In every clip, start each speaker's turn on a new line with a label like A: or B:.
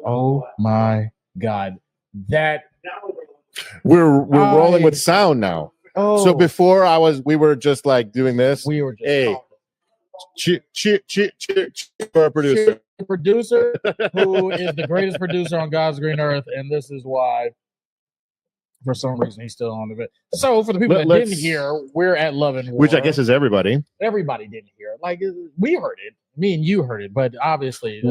A: Oh my God.
B: We're rolling with sound now.
A: Oh,
B: So before we were just like doing this.
A: we were just
B: cheer for our producer.
A: Producer who is the greatest producer on God's green earth, and this is why for some reason he's still on the bit. So for the people that didn't hear, we're at Love and War,
B: which I guess is everybody.
A: Everybody didn't hear it. Like we heard it, me and you heard it, but obviously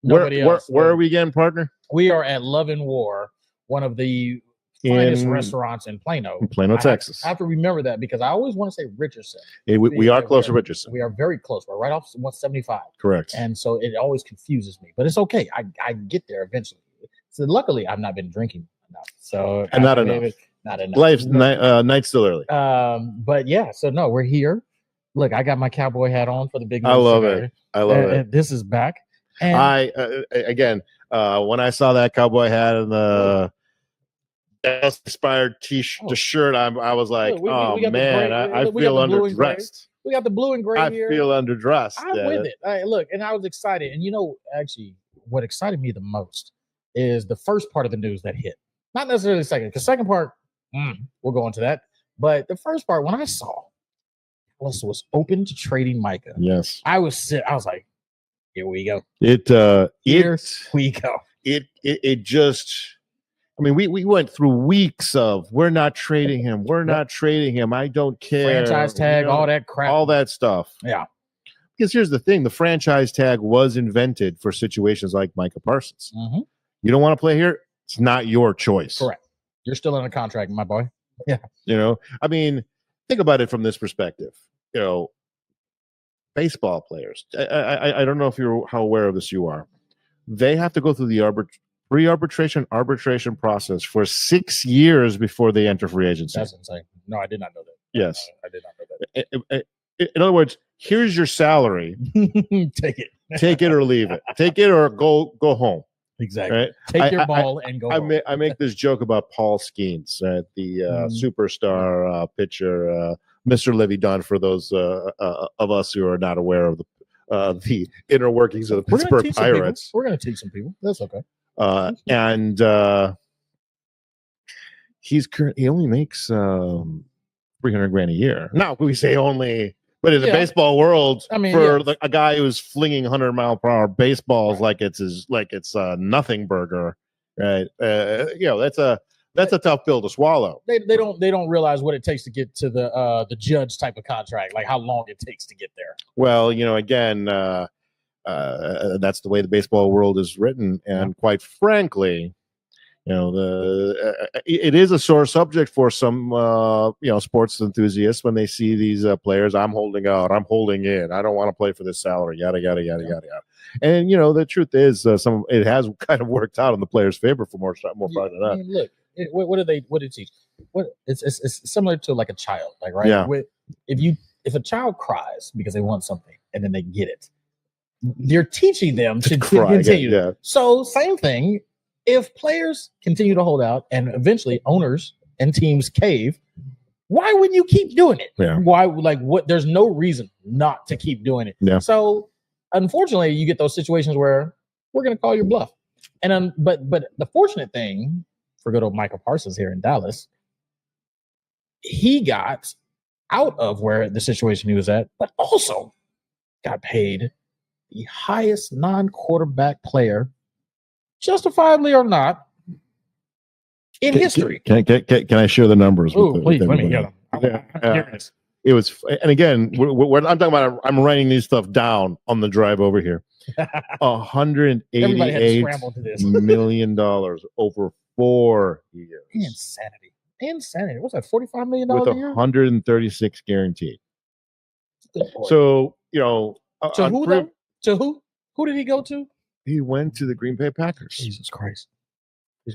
A: nobody else.
B: Where are we again, partner?
A: We are at Love and War, one of the finest restaurants in Plano.
B: Texas.
A: I have to remember that because I always want to say Richardson.
B: We are close to Richardson.
A: We are very close. We're right off 175.
B: Correct.
A: And so it always confuses me, but it's okay. I get there eventually. So luckily, I've not been drinking enough. So
B: not enough.
A: Not enough.
B: Night's still early.
A: But yeah. So no, we're here. Look, I got my cowboy hat on for the big.
B: I love it.
A: And this is back. And
B: when I saw that cowboy hat and the inspired shirt, I was like, I feel underdressed.
A: We got the blue and gray here.
B: I feel underdressed.
A: I'm with it. Look, and I was excited. And actually, what excited me the most is the first part of the news that hit. Not necessarily the second, because second part, we'll go into that. But the first part, when I saw Dallas was open to trading Micah,
B: yes,
A: I was like, here we go.
B: Here
A: we go.
B: It just. I mean, we went through weeks of we're not trading him. We're not trading him. I don't care.
A: Franchise tag, all that crap.
B: All that stuff.
A: Yeah.
B: Because here's the thing. The franchise tag was invented for situations like Micah Parsons.
A: Mm-hmm.
B: You don't want to play here? It's not your choice.
A: Correct. You're still in a contract, my boy. Yeah.
B: I mean, think about it from this perspective. Baseball players. I don't know if how aware of this you are. They have to go through the pre-arbitration process for 6 years before they enter free agency.
A: That's insane. No, I did not know that.
B: Yes.
A: I did not know that.
B: In other words, here's your salary.
A: Take it.
B: Take it or leave it. Take it or go home.
A: Exactly.
B: Right?
A: Take your ball and go home.
B: I make this joke about Paul Skeens, the superstar pitcher, Mr. Livy Dunn, for those of us who are not aware of the inner workings of the Pittsburgh Pirates.
A: We're going to teach some people. That's okay.
B: And he only makes $300,000 a year. Now we say only, but in the baseball world, a guy who's flinging 100-mile-per-hour baseballs like it's a nothing burger, right? That's a tough pill to swallow.
A: They don't realize what it takes to get to the judge type of contract, like how long it takes to get there.
B: Well, again. That's the way the baseball world is written, and quite frankly, it is a sore subject for some sports enthusiasts when they see these players. I'm holding out. I'm holding in. I don't want to play for this salary. Yada yada yada yada yada. And the truth is, it has kind of worked out in the players' favor for more part than that.
A: I mean, look, what did it teach? It's similar to like a child, like right.
B: Yeah.
A: If a child cries because they want something and then they get it. You're teaching them to continue.
B: Yeah.
A: So same thing. If players continue to hold out and eventually owners and teams cave, why wouldn't you keep doing it?
B: Yeah.
A: Why? Like what? There's no reason not to keep doing it.
B: Yeah.
A: So unfortunately, you get those situations where we're going to call your bluff. And but the fortunate thing for good old Micah Parsons here in Dallas, he got out of where the situation he was at, but also got paid the highest non-quarterback player, justifiably or not, in history.
B: Can I share the numbers?
A: Oh, please, let me hear them.
B: It was, and again, I'm talking about. I'm writing these stuff down on the drive over here. $188 million over 4 years.
A: Insanity. What's that? $45 million
B: with
A: a year?
B: 136 guaranteed. So
A: to who though? To who? Who did he go to?
B: He went to the Green Bay Packers.
A: Jesus Christ.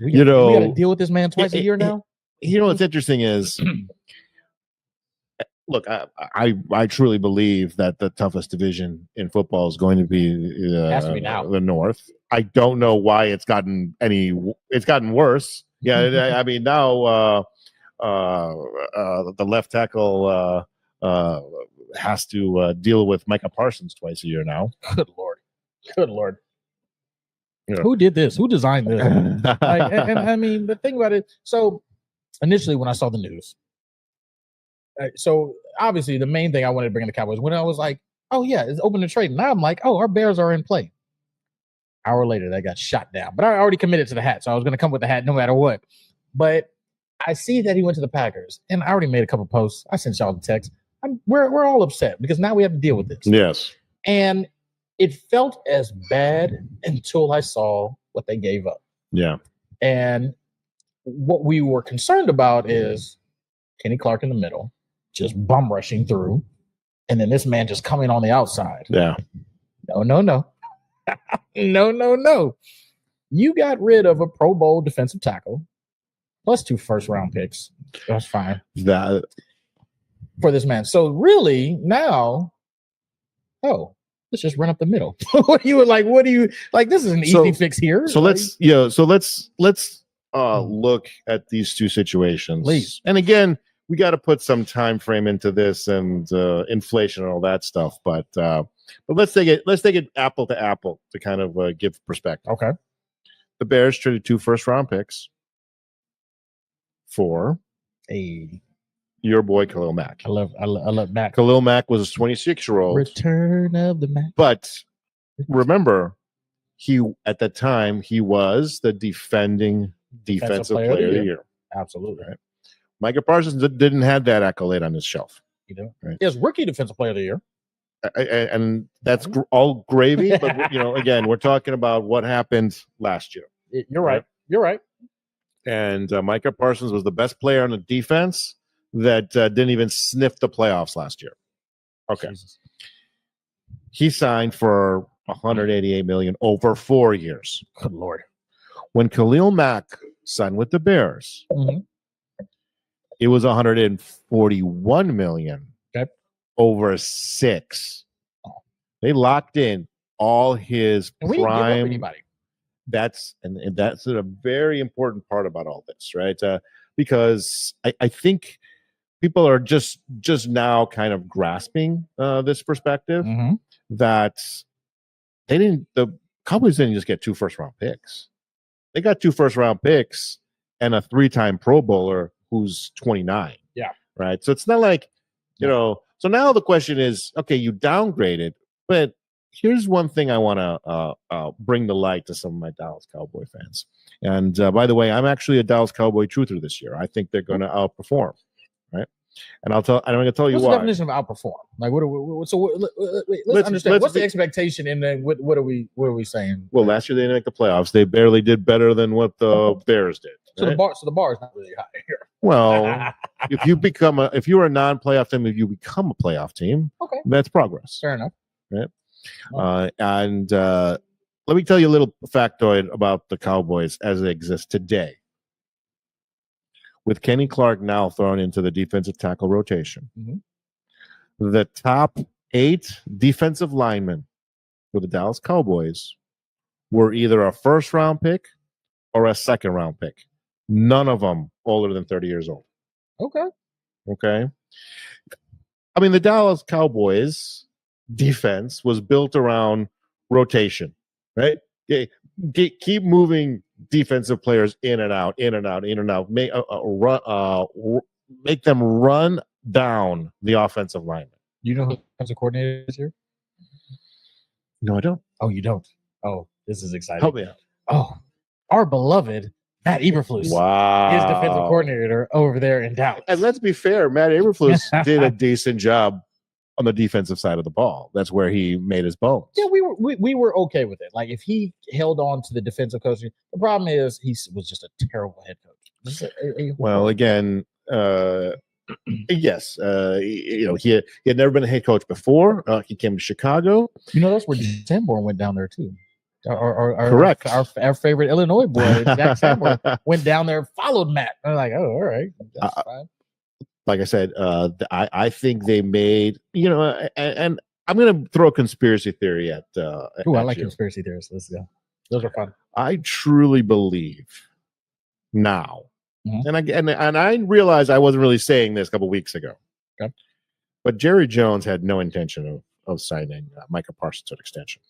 A: We got to deal with this man twice a year now.
B: What's interesting is, look, I truly believe that the toughest division in football is going to be the North. I don't know why it's gotten worse. Yeah, I mean now the left tackle has to deal with Micah Parsons twice a year now.
A: Good Lord.
B: Yeah.
A: Who did this? Who designed this? Like, and I mean, the thing about it. So initially, when I saw the news, so obviously the main thing I wanted to bring in the Cowboys when I was like, oh yeah, it's open to trade. Now I'm like, oh, our Bears are in play. Hour later, that got shot down. But I already committed to the hat, so I was going to come with the hat no matter what. But I see that he went to the Packers, and I already made a couple posts. I sent y'all the text. We're all upset because now we have to deal with this.
B: Yes.
A: And it felt as bad until I saw what they gave up.
B: Yeah.
A: And what we were concerned about is Kenny Clark in the middle, just bum rushing through, and then this man just coming on the outside.
B: Yeah.
A: No. No. You got rid of a Pro Bowl defensive tackle plus 2 first-round picks. That's fine.
B: That
A: for this man. So really now, let's just run up the middle. What do you like? This is an easy fix here.
B: So let's look at these two situations.
A: Please.
B: And again, we got to put some time frame into this and inflation and all that stuff. But let's take it apple to apple to kind of give perspective.
A: Okay.
B: The Bears traded 2 first-round picks for your boy Khalil Mack.
A: I love Mack.
B: Khalil Mack was a 26-year-old.
A: Return of the Mack.
B: But remember, at that time he was the defending defensive player of the year.
A: Absolutely.
B: Right. Micah Parsons didn't have that accolade on his shelf.
A: You know, right? He has rookie defensive player of the year.
B: And that's all gravy. But again, we're talking about what happened last year.
A: You're right. You're right.
B: And Micah Parsons was the best player on the defense that didn't even sniff the playoffs last year. Okay. Jesus. He signed for $188 million over 4 years.
A: Good Lord.
B: When Khalil Mack signed with the Bears, it was $141 million over 6. They locked in all his prime. That's a very important part about all this, right? Because I think people are just now kind of grasping this perspective that the Cowboys didn't just get 2 first-round picks. They got 2 first-round picks and a 3-time Pro Bowler who's 29.
A: Yeah.
B: Right. So it's not like, so now the question is, okay, you downgraded, but here's one thing I want to bring to light to some of my Dallas Cowboy fans. And by the way, I'm actually a Dallas Cowboy truther this year. I think they're going to outperform. Right. And I'm going to tell you
A: what's
B: why.
A: the definition of outperform? Like, let's understand. What's the expectation, and then what are we saying?
B: Well, last year they didn't make the playoffs. They barely did better than what the Bears did.
A: So the bar is not really high here.
B: Well, if you're a non-playoff team, if you become a playoff team,
A: okay,
B: that's progress.
A: Fair enough.
B: Right. And let me tell you a little factoid about the Cowboys as they exist today. With Kenny Clark now thrown into the defensive tackle rotation, the top 8 defensive linemen for the Dallas Cowboys were either a first-round pick or a second-round pick. None of them older than 30 years old. Okay. I mean, the Dallas Cowboys defense was built around rotation, right? Keep moving defensive players in and out. Make them run down the offensive lineman.
A: You know who defensive coordinator is here?
B: No, I don't.
A: Oh, you don't? Oh, this is exciting.
B: Help me out.
A: Oh, our beloved Matt Eberflus.
B: Wow.
A: Is defensive coordinator over there in Dallas.
B: And let's be fair, Matt Eberflus did a decent job on the defensive side of the ball. That's where he made his bones.
A: Yeah, we were okay with it. Like, if he held on to the defensive coaching, the problem is he was just a terrible head coach.
B: Well, again, yes, he had never been a head coach before. He came to Chicago.
A: That's where Sanborn went down there too.
B: Correct.
A: Our favorite Illinois boy, Jack Sanborn, went down there, followed Matt. I'm like, oh, all right, that's fine.
B: Like I said, I think they made, and I'm going to throw a conspiracy theory at.
A: Ooh, I like conspiracy theories. Let's go. Those are fun.
B: I truly believe now, and I realized I wasn't really saying this a couple weeks ago, but Jerry Jones had no intention of signing Micah Parsons to an extension.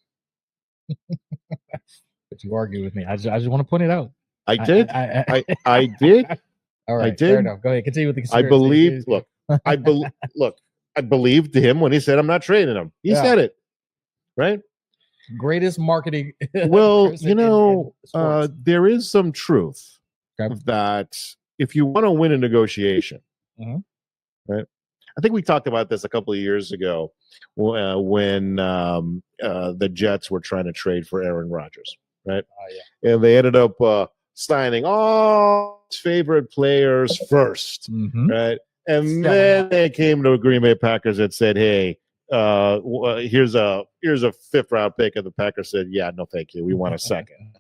A: But you argue with me. I just want to point it out.
B: I did. I did.
A: All right.
B: I did.
A: Fair enough. Go ahead. Continue with the conspiracy.
B: I believe. Look. I believed him when he said, "I'm not trading him." He said it, right?
A: Greatest marketing.
B: Well, there is some truth that if you want to win a negotiation, right? I think we talked about this a couple of years ago when the Jets were trying to trade for Aaron Rodgers, right? And they ended up signing all his favorite players first, right? And then they came to Green Bay Packers and said, "Hey, here's a 5th round pick," and the Packers said, "Yeah, no, thank you. We want a second."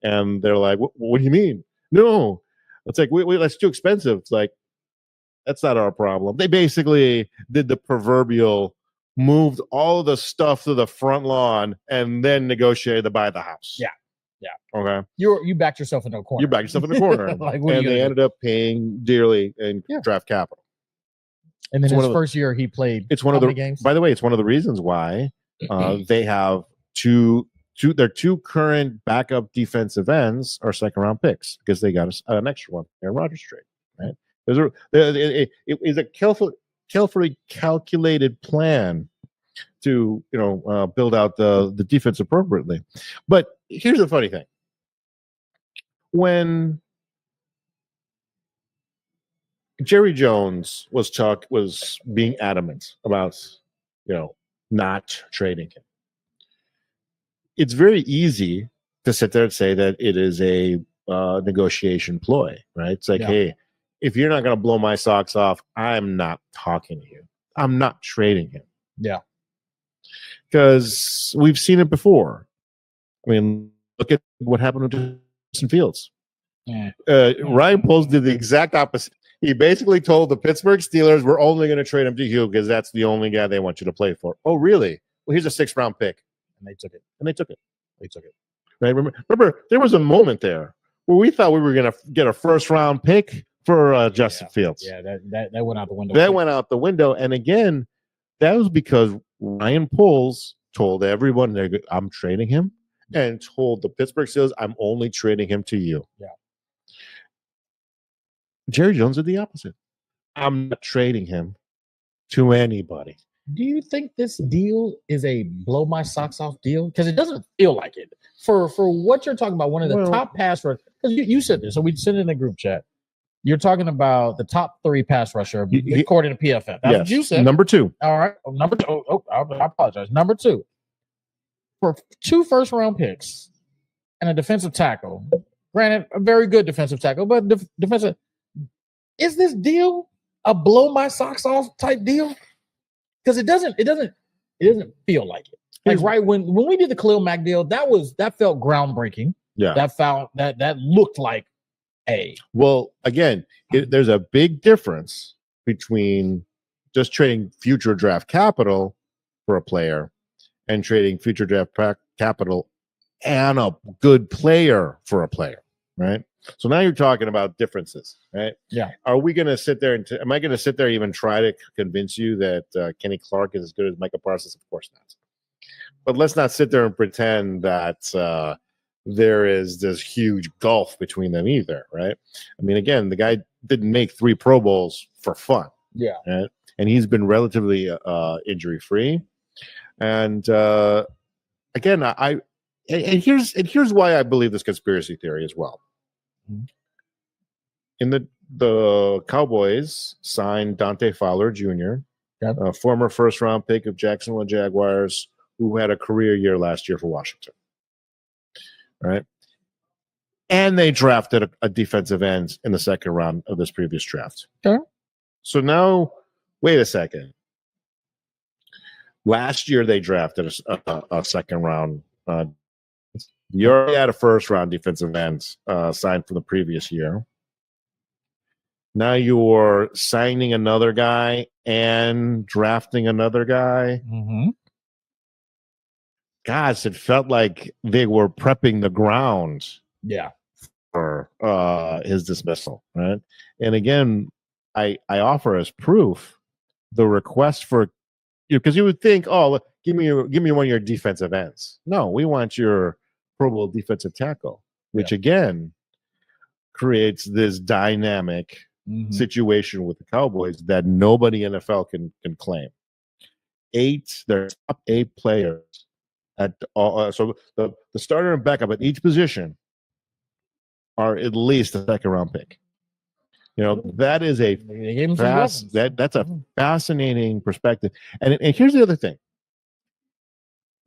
B: And they're like, "What do you mean? No, it's like that's too expensive." It's like, that's not our problem. They basically did the proverbial, moved all of the stuff to the front lawn and then negotiated to buy the house.
A: Yeah.
B: Okay.
A: You backed yourself into a corner.
B: You backed yourself in the corner. And they ended up paying dearly in draft capital.
A: And then his first year he played games.
B: By the way, it's one of the reasons why they have their two current backup defensive ends are 2nd-round picks because they got an extra one, Aaron Rodgers trade, right? It is a carefully calculated plan to build out the defense appropriately. But here's the funny thing: when Jerry Jones was being adamant about not trading him, it's very easy to sit there and say that it is a negotiation ploy, right? It's like, hey, if you're not going to blow my socks off, I'm not talking to you. I'm not trading him.
A: Yeah.
B: Because we've seen it before. I mean, look at what happened with Justin Fields. Ryan Poles did the exact opposite. He basically told the Pittsburgh Steelers, "We're only going to trade him to you because that's the only guy they want you to play for." Oh, really? Well, here's a 6th-round pick.
A: And they took it.
B: Right? Remember, there was a moment there where we thought we were going to get a 1st-round pick for Justin Fields.
A: Yeah, that went out the window.
B: That went out the window. And again, that was because Ryan Poles told everyone, "I'm trading him," and told the Pittsburgh Steelers, "I'm only trading him to you."
A: Yeah.
B: Jerry Jones did the opposite. "I'm not trading him to anybody."
A: Do you think this deal is a blow my socks off deal? Because it doesn't feel like it. For what you're talking about, one of the top pass rushers. Because you said this, so we sent it in the group chat. You're talking about the top 3 pass rusher according to PFF. That's what you said.
B: Number 2.
A: All right. Number 2. I apologize. Number 2. For 2 first-round picks and a defensive tackle, granted, a very good defensive tackle, but defensive. Is this deal a blow my socks off type deal? Because it doesn't feel like it. Like when we did the Khalil Mack deal, that felt groundbreaking.
B: Yeah.
A: That looked like
B: Well, again, there's a big difference between just trading future draft capital for a player and trading future draft capital and a good player for a player, right? So now you're talking about differences, right?
A: Yeah.
B: Are we going to sit there and am I going to sit there and even try to convince you that Kenny Clark is as good as Micah Parsons? Of course not. But let's not sit there and pretend that there is this huge gulf between them either, right? I mean, again, the guy didn't make 3 Pro Bowls for fun.
A: Yeah.
B: Right? And he's been relatively injury-free. And again, here's why I believe this conspiracy theory as well. In the Cowboys signed Dante Fowler Jr., a former 1st-round pick of Jacksonville Jaguars, who had a career year last year for Washington. Right? And they drafted a defensive end in the 2nd round of this previous draft.
A: Okay.
B: So now, wait a second. Last year they drafted a 2nd round. You already had a 1st-round defensive end signed from the previous year. Now you're signing another guy and drafting another guy.
A: Mm-hmm.
B: Gosh, it felt like they were prepping the ground.
A: Yeah.
B: For his dismissal, right? And again, I offer as proof the request for because you would think, oh, give me one of your defensive ends. No, we want your Pro Bowl defensive tackle, which again creates this dynamic situation with the Cowboys that nobody NFL can claim. Their top 8 players at so the starter and backup at each position are at least a second round pick. That is that's a fascinating perspective. And here's the other thing.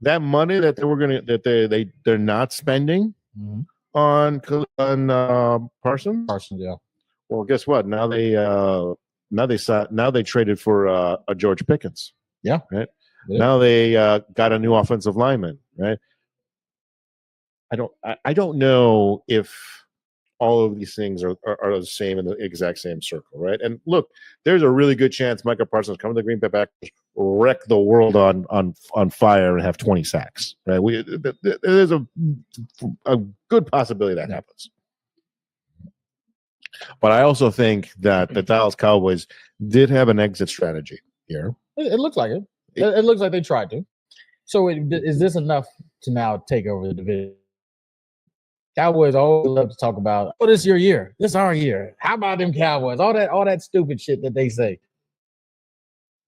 B: That money that they're not spending on Parsons.
A: Yeah.
B: Well, guess what? Now they traded for a George Pickens.
A: Yeah.
B: Right.
A: Yeah.
B: Now they got a new offensive lineman. Right. I don't know if all of these things are the same in the exact same circle, right? And look, there's a really good chance Micah Parsons come to the Green Bay Packers, wreck the world on fire, and have 20 sacks, right? There's a good possibility that happens. But I also think that the Dallas Cowboys did have an exit strategy here.
A: It looks like it. It looks like they tried to. So is this enough to now take over the division? Cowboys always love to talk about, oh, this is your year. This is our year. How about them Cowboys? All that stupid shit that they say.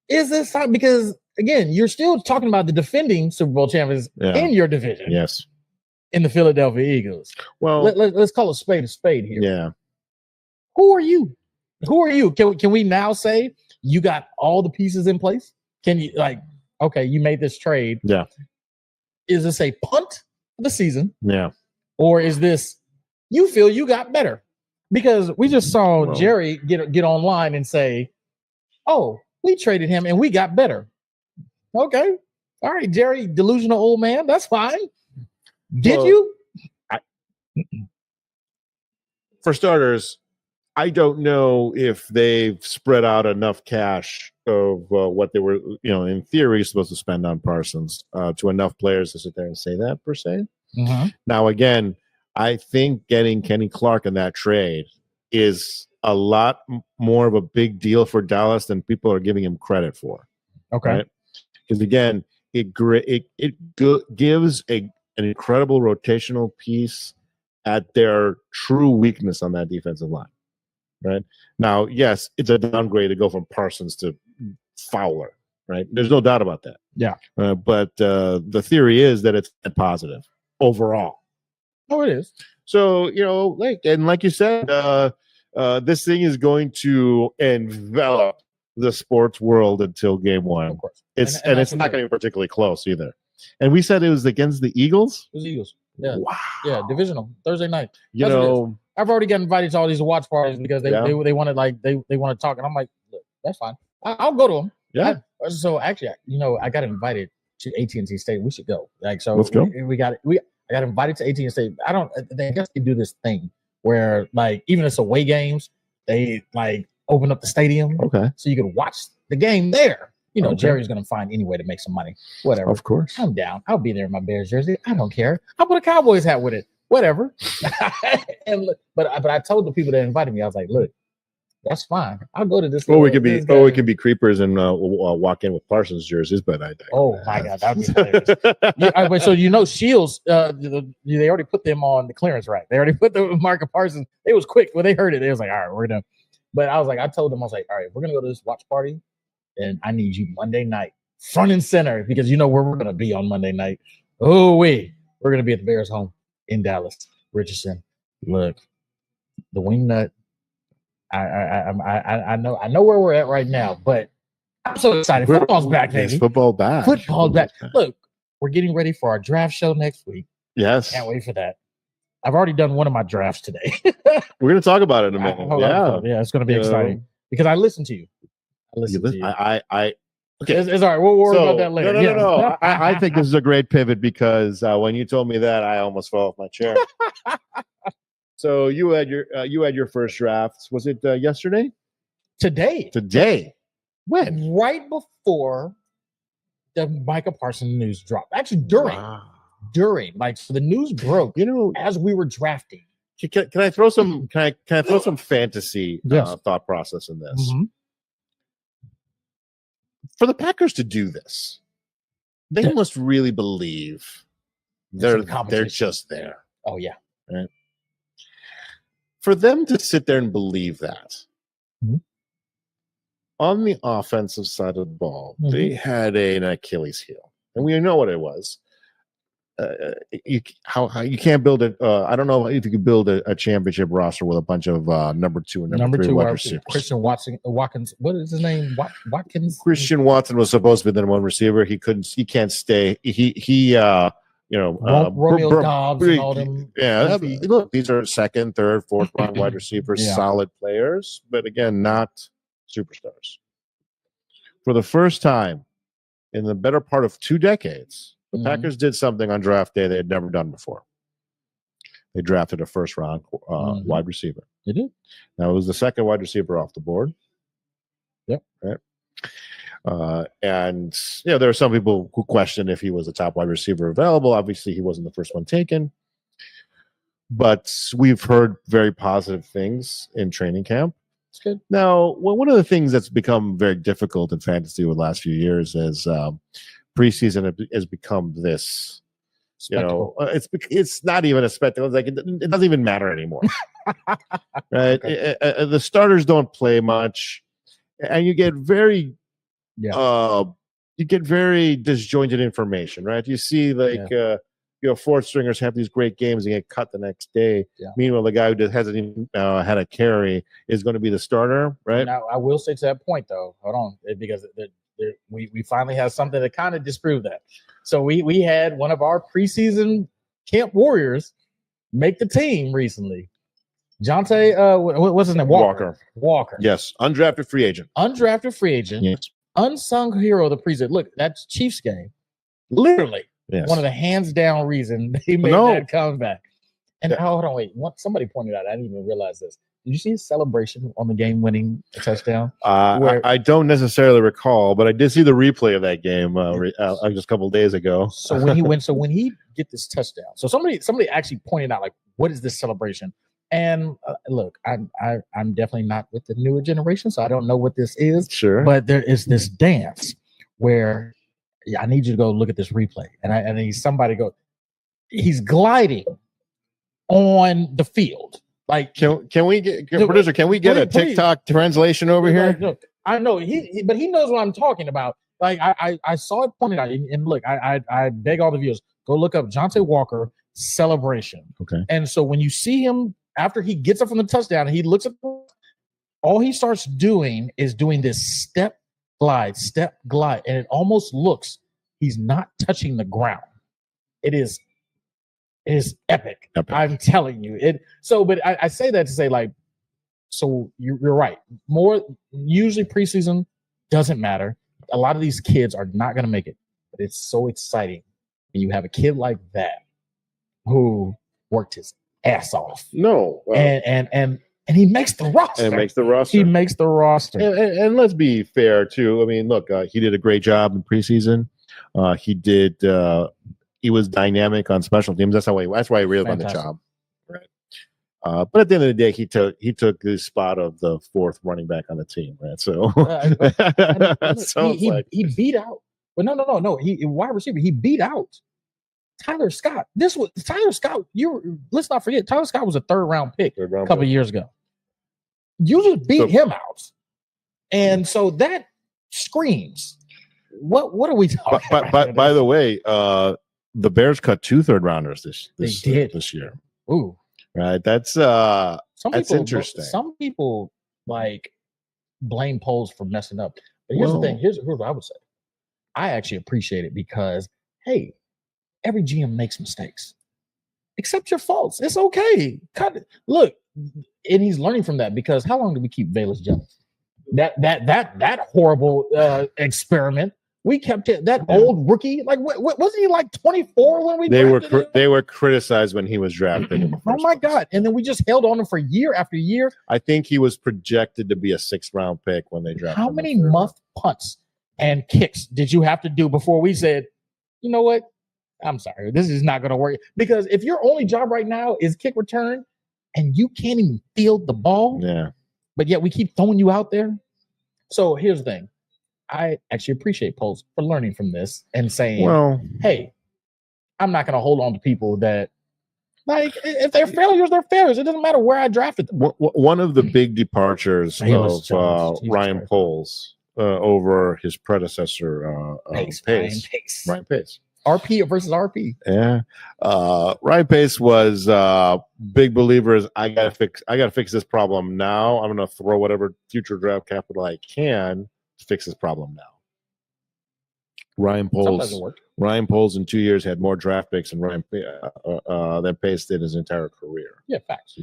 A: Is this time? Because, again, you're still talking about the defending Super Bowl champions in your division.
B: Yes.
A: In the Philadelphia Eagles. Well, let's call a spade here.
B: Yeah.
A: Who are you? Can we now say you got all the pieces in place? Can you, okay, you made this trade.
B: Yeah.
A: Is this a punt for the season?
B: Yeah.
A: Or is this you feel you got better? Because we just saw Jerry get online and say, oh, we traded him and we got better. Okay. All right, Jerry, delusional old man. That's fine. Did you?
B: For starters, I don't know if they've spread out enough cash of what they were, in theory, supposed to spend on Parsons to enough players to sit there and say that, per se. Now, again, I think getting Kenny Clark in that trade is a lot more of a big deal for Dallas than people are giving him credit for.
A: Okay.
B: Because, again, it gives an incredible rotational piece at their true weakness on that defensive line. Right now, yes, it's a downgrade to go from Parsons to Fowler. Right, there's no doubt about that.
A: Yeah,
B: but the theory is that it's a positive overall.
A: Oh, it is.
B: So like you said, this thing is going to envelop the sports world until game one. Of course, it's not going to be particularly close either. And we said it was against the Eagles.
A: It was Eagles. Yeah.
B: Wow.
A: Yeah, divisional Thursday night. I've already got invited to all these watch parties because they wanted they want to talk, and I'm like, look, that's fine. I'll go to them.
B: Yeah.
A: So actually, I got invited to AT&T Stadium. We should go.
B: Let's go.
A: I got invited to AT&T Stadium. I guess they do this thing where even it's away games, they open up the stadium.
B: Okay.
A: So you can watch the game there. Jerry's going to find any way to make some money. Whatever.
B: Of course.
A: I'm down. I'll be there in my Bears jersey. I don't care. I'll put a Cowboys hat with it. Whatever. But I told the people that invited me, I was like, look, that's fine. I'll go to this.
B: We could be creepers and walk in with Parsons jerseys, but
A: oh my God, that'd be hilarious. So Shields, they already put them on the clearance rack. They already put the Micah Parsons. It was quick when they heard it. They was like, all right, we're done. But I told them, I was like, all right, we're gonna go to this watch party, and I need you Monday night, front and center, because where we're gonna be on Monday night. We're gonna be at the Bears' home in Dallas. Richardson, look, the wingnut. I know where we're at right now, but I'm so excited. Football's back, baby.
B: Yes, football's
A: back. Look, we're getting ready for our draft show next week.
B: Yes.
A: Can't wait for that. I've already done one of my drafts today.
B: We're going to talk about it in a minute.
A: Yeah, it's going to be exciting because I listen to you.
B: Okay.
A: It's all right. We'll worry about that later.
B: No. I think this is a great pivot because when you told me that, I almost fell off my chair. So you had your first draft. Was it yesterday?
A: Today.
B: When?
A: Right before the Micah Parsons news dropped. Actually, during, so the news broke. As we were drafting.
B: Can I throw some? Can I throw some fantasy thought process in this?
A: Mm-hmm.
B: For the Packers to do this, they must really believe They're just there.
A: Oh yeah.
B: Right. For them to sit there and believe that on the offensive side of the ball, they had an Achilles heel, and we know what it was. You can't build it. I don't know if you could build a championship roster with a bunch of number 2 and number 3 wide receivers.
A: Christian Watkins. What is his name? Watkins.
B: Christian Watson was supposed to be the number 1 receiver. He couldn't. He can't stay.
A: Romeo Dobbs and all them.
B: Yeah, look, these are 2nd, 3rd, 4th round wide receivers, solid players, but again, not superstars. For the first time in the better part of 2 decades, the Packers did something on draft day they had never done before. They drafted a 1st round wide receiver.
A: They did.
B: Now it was the 2nd wide receiver off the board.
A: Yep.
B: Right. And there are some people who question if he was a top wide receiver available. Obviously, he wasn't the first one taken. But we've heard very positive things in training camp.
A: It's good.
B: Now, one of the things that's become very difficult in fantasy over the last few years is preseason has become this.
A: Spectacle.
B: It's not even a spectacle. It's like it doesn't even matter anymore. Right? Okay. The starters don't play much, and you get very disjointed information. Right? You see fourth stringers have these great games and get cut the next day. Yeah. Meanwhile, the guy who hasn't even had a carry is going to be the starter. Right?
A: Now, I will say to that point though. Hold on, because we finally have something to kind of disprove that. So we had one of our preseason camp warriors make the team recently. What's his name? Walker.
B: Yes, undrafted free agent.
A: Yes. Unsung hero of the preseason. Look, that's Chiefs game. Literally, one of the hands down reason they made that comeback. And hold on, wait. Somebody pointed out. I didn't even realize this. Did you see his celebration on the game-winning touchdown?
B: I don't necessarily recall, but I did see the replay of that game just a couple of days ago.
A: So when he get this touchdown, so somebody actually pointed out, like, what is this celebration? And look, I'm definitely not with the newer generation, so I don't know what this is.
B: Sure,
A: but there is this dance where I need you to go look at this replay, and he's gliding on the field. Like,
B: can we get producer? Can we get a TikTok translation over here?
A: Look, I know but he knows what I'm talking about. Like I saw it pointed out, and look, I beg all the viewers, go look up Jonte Walker celebration.
B: Okay.
A: And so when you see him after he gets up from the touchdown and he looks at, all he starts doing is doing this step glide, and it almost looks he's not touching the ground. It is epic. I'm telling you it. So, but I say that to say, like, so you're right. More usually preseason doesn't matter. A lot of these kids are not going to make it, but it's so exciting when you have a kid like that who worked his ass off. And he makes the roster.
B: And let's be fair too. I mean, look, he did a great job in preseason. He was dynamic on special teams. That's why he really won the job. Right. But at the end of the day, he took the spot of the 4th running back on the team. Right. So,
A: he beat out. Well, no. He wide receiver. He beat out Tyler Scott. This was Tyler Scott. Let's not forget, Tyler Scott was a 3rd round pick a couple of years ago. You just beat him out, and so that screams. What are we talking about?
B: By the way, the Bears cut 2 3rd rounders this year.
A: Ooh,
B: right. That's interesting.
A: Some people like blame polls for messing up. But here's the thing. Here's what I would say. I actually appreciate it because, hey, every GM makes mistakes. Accept your faults. It's okay. Cut it. Look, and he's learning from that, because how long do we keep Velus Jones? That horrible experiment. We kept it. That old rookie, like, wasn't he like 24 when we?
B: They were criticized when he was drafted.
A: Oh my God! And then we just held on him for year after year.
B: I think he was projected to be a 6th round pick when they drafted him.
A: How many muff punts and kicks did you have to do before we said, you know what? I'm sorry, this is not going to work. Because if your only job right now is kick return and you can't even field the ball, but yet we keep throwing you out there. So here's the thing. I actually appreciate Poles for learning from this and saying, hey, I'm not going to hold on to people that, like, if they're failures, they're failures. It doesn't matter where I drafted them.
B: One of the big departures of Ryan Poles over his predecessor, Ryan Pace.
A: RP versus RP.
B: Yeah. Ryan Pace was big believers. I gotta fix this problem now. I'm gonna throw whatever future draft capital I can to fix this problem now. Ryan Poles in 2 years had more draft picks than Pace did his entire career.
A: Yeah, facts.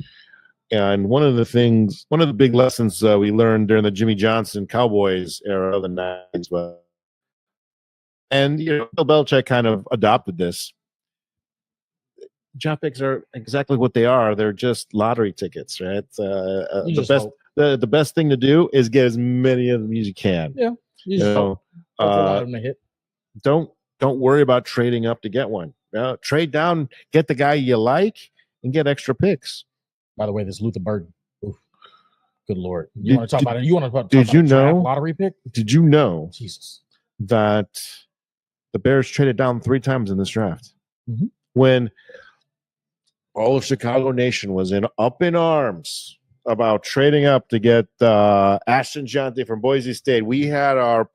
B: And one of the big lessons we learned during the Jimmy Johnson Cowboys era of the 90s was, and Bill Belichick kind of adopted this. Draft picks are exactly what they are. They're just lottery tickets, right? The best thing to do is get as many of them as you can.
A: Yeah, you them to hit.
B: Don't worry about trading up to get one. Trade down, get the guy you like, and get extra picks.
A: By the way, this Luther Burden. Oof. Good Lord. You want to talk about it? You want to talk
B: about a
A: lottery pick?
B: Did you know
A: Jesus
B: that the Bears traded down 3 times in this draft?
A: Mm-hmm.
B: When all of Chicago Nation was up in arms about trading up to get Ashton Jante from Boise State, we had our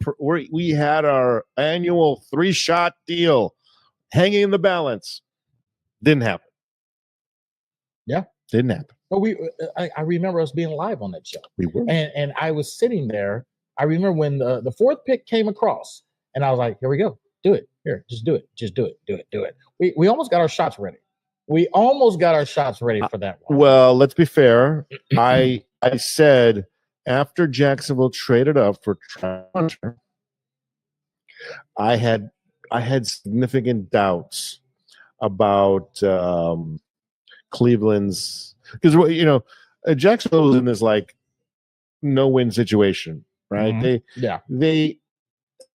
B: annual 3-shot deal hanging in the balance. Didn't happen.
A: Yeah,
B: didn't happen.
A: But I remember us being live on that show.
B: We were,
A: and I was sitting there. I remember when the 4th pick came across, and I was like, "Here we go, do it. Here, just do it. We almost got our shots ready. We almost got our shots ready for that one.
B: Well, let's be fair. I said after Jacksonville traded up for Hunter, I had significant doubts about Cleveland's, because Jacksonville was in this like no-win situation, right?
A: Mm-hmm.
B: They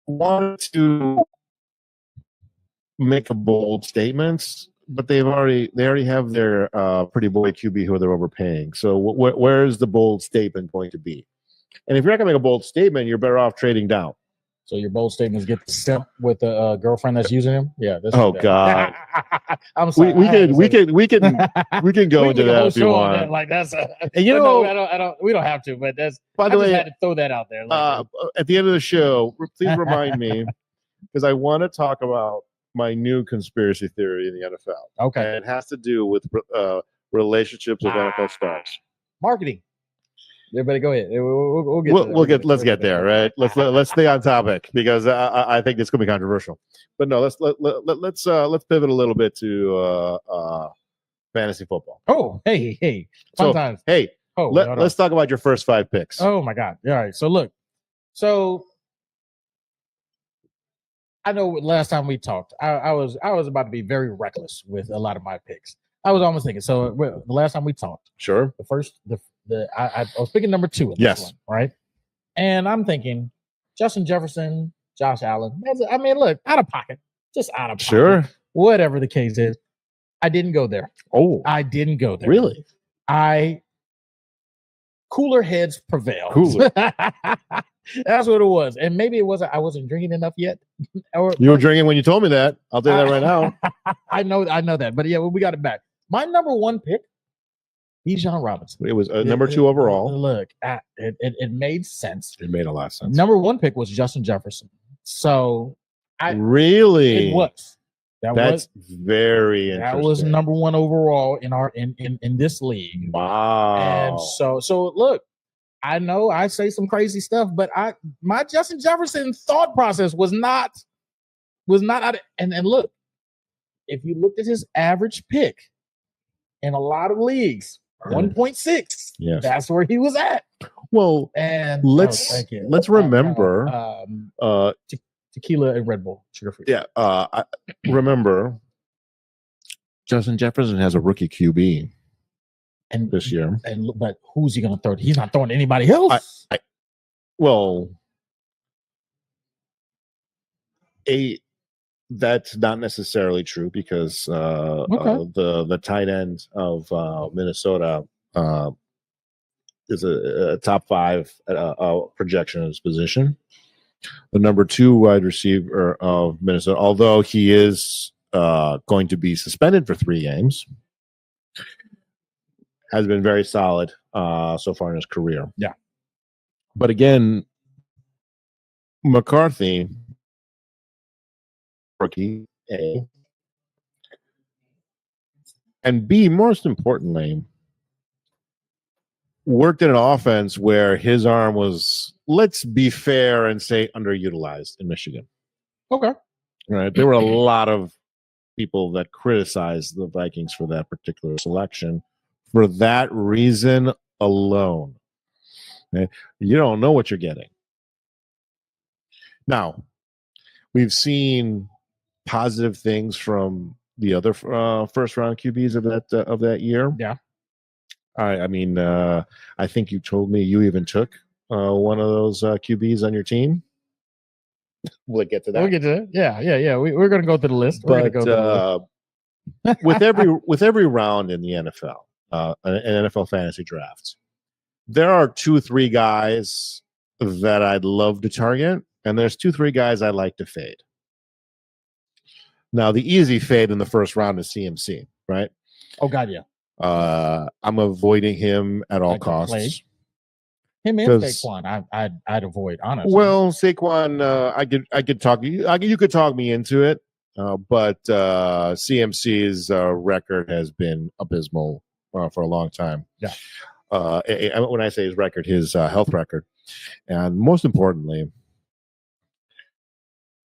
B: wanted to make a bold statements, but they already have their pretty boy QB who they're overpaying. So where's the bold statement going to be? And if you're not going to make a bold statement, you're better off trading down.
A: So your bold statements get the simp with the girlfriend that's using him. Yeah.
B: God.
A: I'm sorry.
B: We can go into that if you want.
A: Like that's
B: and
A: we don't have to, but that's.
B: By the way,
A: had to throw that out there.
B: At the end of the show, please remind me, because I want to talk about my new conspiracy theory in the NFL.
A: Okay.
B: And it has to do with relationships with NFL stars.
A: Marketing. Everybody go ahead. Let's get there, right? Let's stay on topic, because I think it's going to be controversial. But no, let's pivot a little bit to fantasy football. Oh, hey, fun times.
B: Hey, let's talk about your first 5 picks.
A: Oh my God! All right, so look, I know last time we talked, I was about to be very reckless with a lot of my picks. I was almost thinking. So the last time we talked,
B: sure,
A: I was picking number 2 in this one, right? And I'm thinking Justin Jefferson, Josh Allen. I mean, look, out of pocket, just out of pocket.
B: Sure,
A: whatever the case is. I didn't go there.
B: Oh,
A: I didn't go there.
B: Really?
A: Cooler heads prevailed.
B: Cooler.
A: That's what it was. And maybe it wasn't. I wasn't drinking enough yet.
B: You were drinking when you told me that. I'll tell you that right now.
A: I know that. But yeah, we got it back. My number 1 pick, Bijan Robinson.
B: It was number 2 overall.
A: Look, it made sense.
B: It made a lot of sense.
A: Number 1 pick was Justin Jefferson. So
B: really,
A: it was.
B: That's very interesting.
A: That was number 1 overall in this league.
B: Wow.
A: And so look, I know I say some crazy stuff, but my Justin Jefferson thought process was not out of, and look, if you looked at his average pick in a lot of leagues, 1.6.
B: Yes.
A: That's where he was at.
B: Well,
A: and
B: let's remember
A: tequila and Red Bull, sugar free.
B: Yeah. I remember Justin Jefferson has a rookie QB this year.
A: But who's he going to throw? He's not throwing to anybody else.
B: That's not necessarily true, because the tight end of Minnesota is a top 5 projection in his position. The number 2 wide receiver of Minnesota, although he is going to be suspended for 3 games, has been very solid so far in his career.
A: Yeah.
B: But again, McCarthy, rookie, A, and B, most importantly, worked in an offense where his arm was, let's be fair and say, underutilized in Michigan.
A: Okay.
B: Right. There were a lot of people that criticized the Vikings for that particular selection for that reason alone. Okay? You don't know what you're getting. Now, we've seen positive things from the other first round QBs of that year.
A: Yeah.
B: I mean, I think you told me you even took one of those QBs on your team. We'll get to that.
A: We'll get to it. Yeah. We're going to go through the list. We're going to go through the
B: list. with every round in the NFL, an NFL fantasy draft, there are 2-3 guys that I'd love to target, and there's 2-3 guys I like to fade. Now, the easy fade in the first round is CMC, right?
A: Oh God, yeah.
B: I'm avoiding him at all costs.
A: Play. Him and Saquon, I'd avoid, honestly.
B: Well, Saquon, I could talk you. You could talk me into it, but CMC's record has been abysmal for a long time.
A: Yeah.
B: When I say his record, his health record, and most importantly,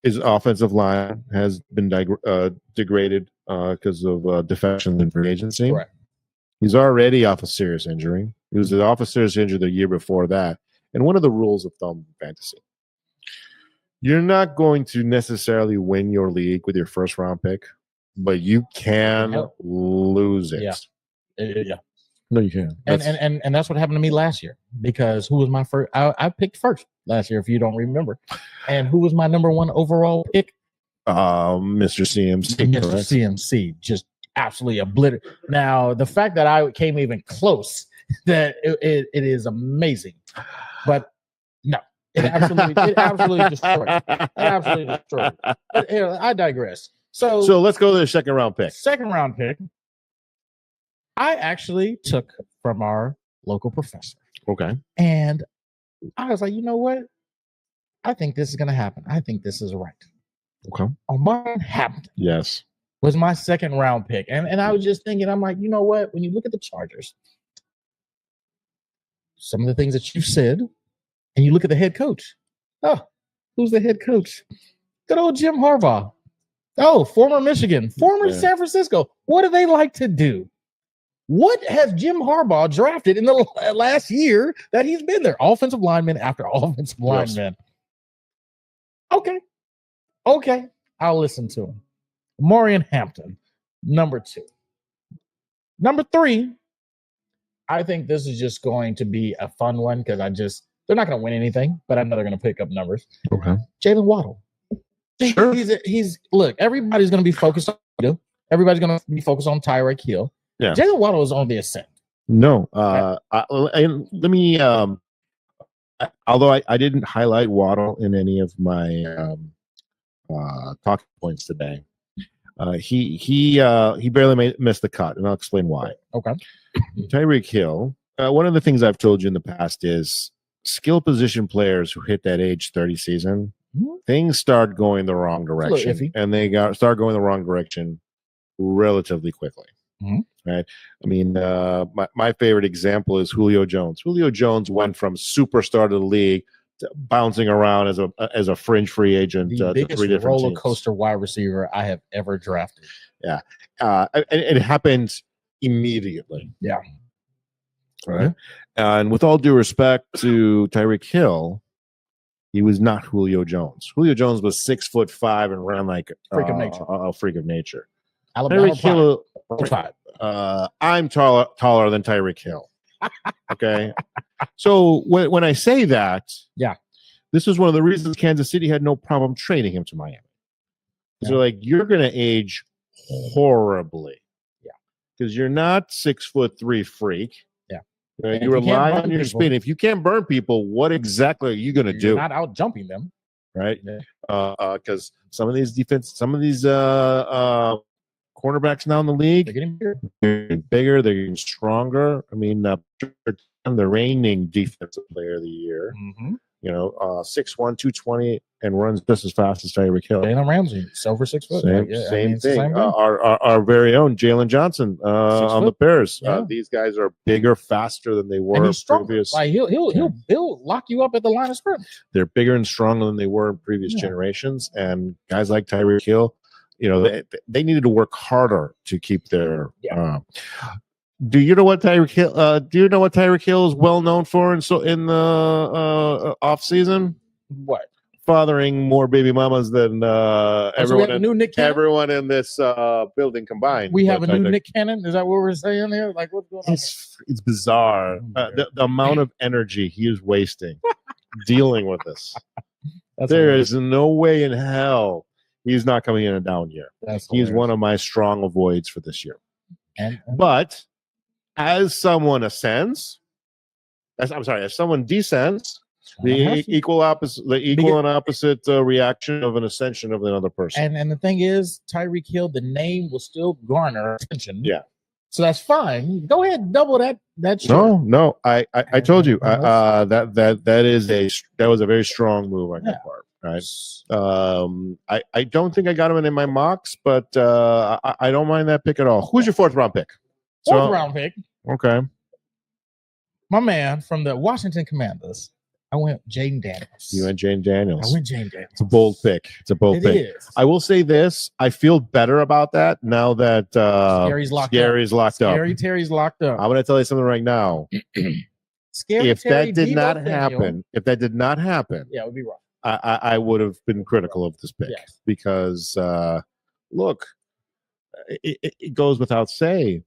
B: his offensive line has been degraded because of defections in free agency.
A: Correct.
B: He's already off a serious injury. He was off a serious injury the year before that. And one of the rules of thumb in fantasy, you're not going to necessarily win your league with your first round pick, but you can lose it.
A: Yeah.
B: No, you can.
A: And that's what happened to me last year, because who was my first? I picked first last year, if you don't remember. And who was my number 1 overall pick?
B: Mr. CMC.
A: Mr.
B: Correct?
A: CMC, just absolutely obliterated. Now, the fact that I came even close, that it is amazing. But no, it absolutely destroyed. It absolutely destroyed. But here, I digress. So
B: let's go to the second round pick.
A: Second round pick, I actually took from our local professor.
B: Okay.
A: And I was like, you know what? I think this is going to happen. I think this is right.
B: Okay.
A: Omar Hampton.
B: Yes.
A: Was my second round pick. And I was just thinking, I'm like, you know what? When you look at the Chargers, some of the things that you said, and you look at the head coach. Oh, who's the head coach? Good old Jim Harbaugh. Oh, former Michigan, former San Francisco. What do they like to do? What has Jim Harbaugh drafted in the last year that he's been there? Offensive lineman after offensive lineman. Okay. I'll listen to him. Omar Hampton, number 2. Number 3, I think this is just going to be a fun one because they're not going to win anything, but I know they're going to pick up numbers.
B: Okay.
A: Jalen Waddle. Sure. Look, everybody's going to be focused on Nico. Everybody's going to be focused on Tyreek Hill.
B: Yeah.
A: Jalen Waddle is on the ascent.
B: No. Let me, although I didn't highlight Waddle in any of my talking points today, he barely missed the cut, and I'll explain why.
A: Okay.
B: Tyreek Hill, one of the things I've told you in the past is skill position players who hit that age 30 season, things start going the wrong direction, and they start going the wrong direction relatively quickly. Right? I mean, my favorite example is Julio Jones. Julio Jones went from superstar to the league to bouncing around as a fringe free agent.
A: The biggest roller coaster wide receiver I have ever drafted.
B: Yeah, and it happened immediately.
A: Yeah.
B: Right. And with all due respect to Tyreek Hill, he was not Julio Jones. Julio Jones was 6'5" and ran like a freak of nature.
A: Alabama
B: Hill, I'm taller than Tyreek Hill. Okay. So when I say that, this is one of the reasons Kansas City had no problem trading him to Miami. They're like, you're going to age horribly.
A: Yeah.
B: Because you're not 6'3" freak.
A: Yeah.
B: You rely on your speed. If you can't burn people, what exactly are you going to do?
A: You're not out jumping them.
B: right?
A: Yeah.
B: Because some of these cornerbacks now in the league,
A: They're getting bigger.
B: They're bigger, they're getting stronger. I mean, the reigning defensive player of the year.
A: Mm-hmm.
B: 6'1", 220, and runs just as fast as Tyreek Hill.
A: Jalen Ramsey, over 6 foot.
B: Same thing. Our very own Jalen Johnson on the Bears.
A: Yeah.
B: These guys are bigger, faster than they were previous.
A: Like he'll lock you up at the line of scrimmage.
B: They're bigger and stronger than they were in previous generations. And guys like Tyreek Hill, they needed to work harder to keep their. Do you know what Tyreek Hill is well known for in the off season?
A: What?
B: Fathering more baby mamas than everyone in this building combined.
A: We have a new Nick Cannon. Is that what we're saying here? Like, what's going on?
B: It's bizarre. The amount of energy he is wasting dealing with this. There is no way in hell he's not coming in a down year. He's one of my strong avoids for this year. But as someone ascends, as someone descends, the equal and opposite reaction of an ascension of another person.
A: And the thing is, Tyreek Hill, the name will still garner attention.
B: Yeah.
A: So that's fine. Go ahead and double that.
B: No. I told you that was a very strong move on your part. Right. I don't think I got him in my mocks, but I don't mind that pick at all. Who's your fourth round pick?
A: Fourth round pick.
B: Okay.
A: My man from the Washington Commanders. I went Jaden Daniels.
B: You went Jaden Daniels.
A: I went Jaden Daniels.
B: It's a bold pick. It is. I will say this. I feel better about that now that
A: Scary's locked up.
B: Scary
A: Terry's locked up.
B: I'm going to tell you something right now. If that did not happen,
A: yeah, it would be wrong.
B: I would have been critical of this pick because, look, it goes without saying.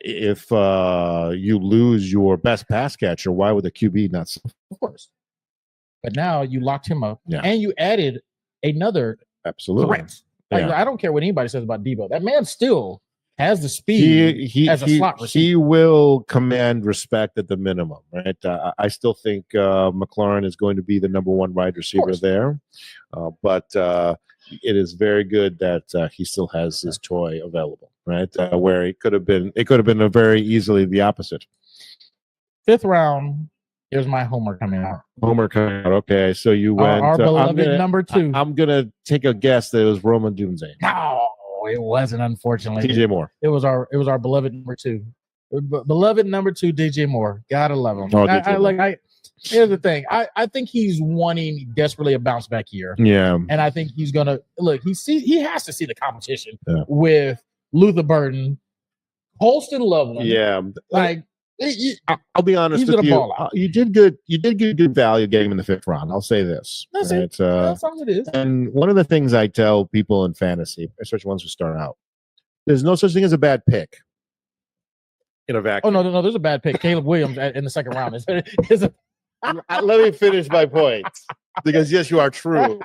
B: If you lose your best pass catcher, why would the QB not?
A: Of course. But now you locked him up, and you added another threat. I don't care what anybody says about Debo. That man still has the speed as a slot receiver.
B: He will command respect at the minimum, right? I still think McLaurin is going to be the number one wide receiver there, but it is very good that he still has his toy available, right? Where it could have been a very easily the opposite.
A: Fifth round. Here's my homer coming out.
B: Okay, so you went.
A: Our beloved number 2.
B: I'm gonna take a guess that it was Roman Dunze.
A: No, it wasn't. Unfortunately,
B: DJ Moore.
A: It was our beloved number 2. Beloved number 2, DJ Moore. Gotta love him. Here's the thing. I think he's wanting desperately a bounce back year.
B: Yeah.
A: And I think he's gonna look. He has to see the competition with Luther Burden, Holston Loveland.
B: Yeah. I'll be honest
A: with
B: you. You did good. You did get good value getting him in the 5th round. I'll say this.
A: That's it. That's all it is.
B: And one of the things I tell people in fantasy, especially ones who start out, there's no such thing as a bad pick in a vacuum.
A: Oh no, there's a bad pick. Caleb Williams in the 2nd round.
B: Let me finish my point. Because yes, you are true.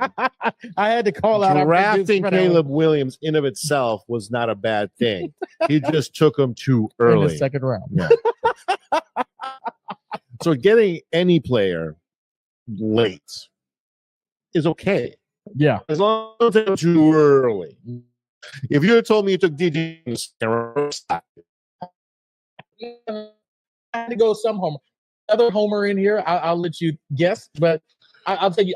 A: I had to call out
B: drafting Caleb Williams in of itself was not a bad thing. He just took him too early.
A: In the 2nd round.
B: Yeah. So getting any player late is okay.
A: Yeah.
B: As long as it's too early. If you had told me you took DJ,
A: I had to go some homer. Other homer in here, I'll let you guess, but I'll let you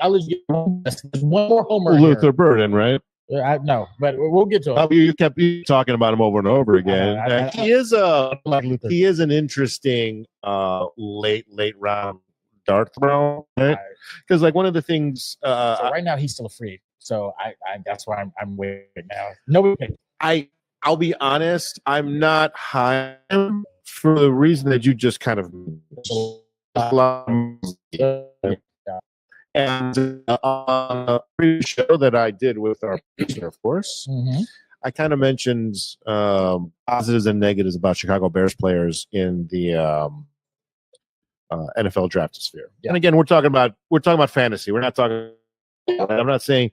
A: guess. There's one more homer.
B: Luther Burden, right?
A: No, but we'll get to it.
B: You kept talking about him over and over again. He is an interesting late round dart throw, right? Because like one of the things.
A: So right now he's still free, so I that's why I'm waiting now. Nobody.
B: I'll be honest. I'm not high for the reason that you just kind of. And on a pre-show that I did with our producer, of course, I kind of mentioned positives and negatives about Chicago Bears players in the NFL draft sphere. Yeah. And again, we're talking about fantasy. We're not talking. I'm not saying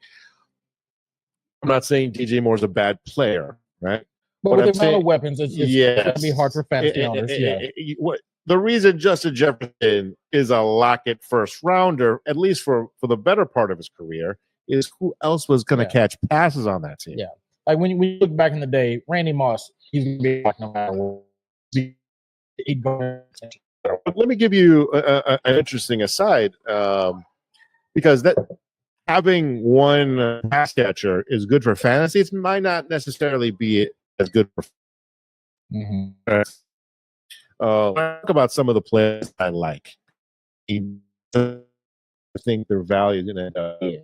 B: DJ Moore's a bad player, right?
A: But with the amount of weapons, it's going to be hard for fantasy owners.
B: the reason Justin Jefferson is a lock-it first rounder, at least for the better part of his career, is who else was going to catch passes on that team?
A: Yeah. Like when you look back in the day, Randy Moss, he's going to be like no matter what.
B: Let me give you an interesting aside, because that having one pass catcher is good for fantasy. It might not necessarily be as good for. Talk about some of the players I like. I think their value is going to.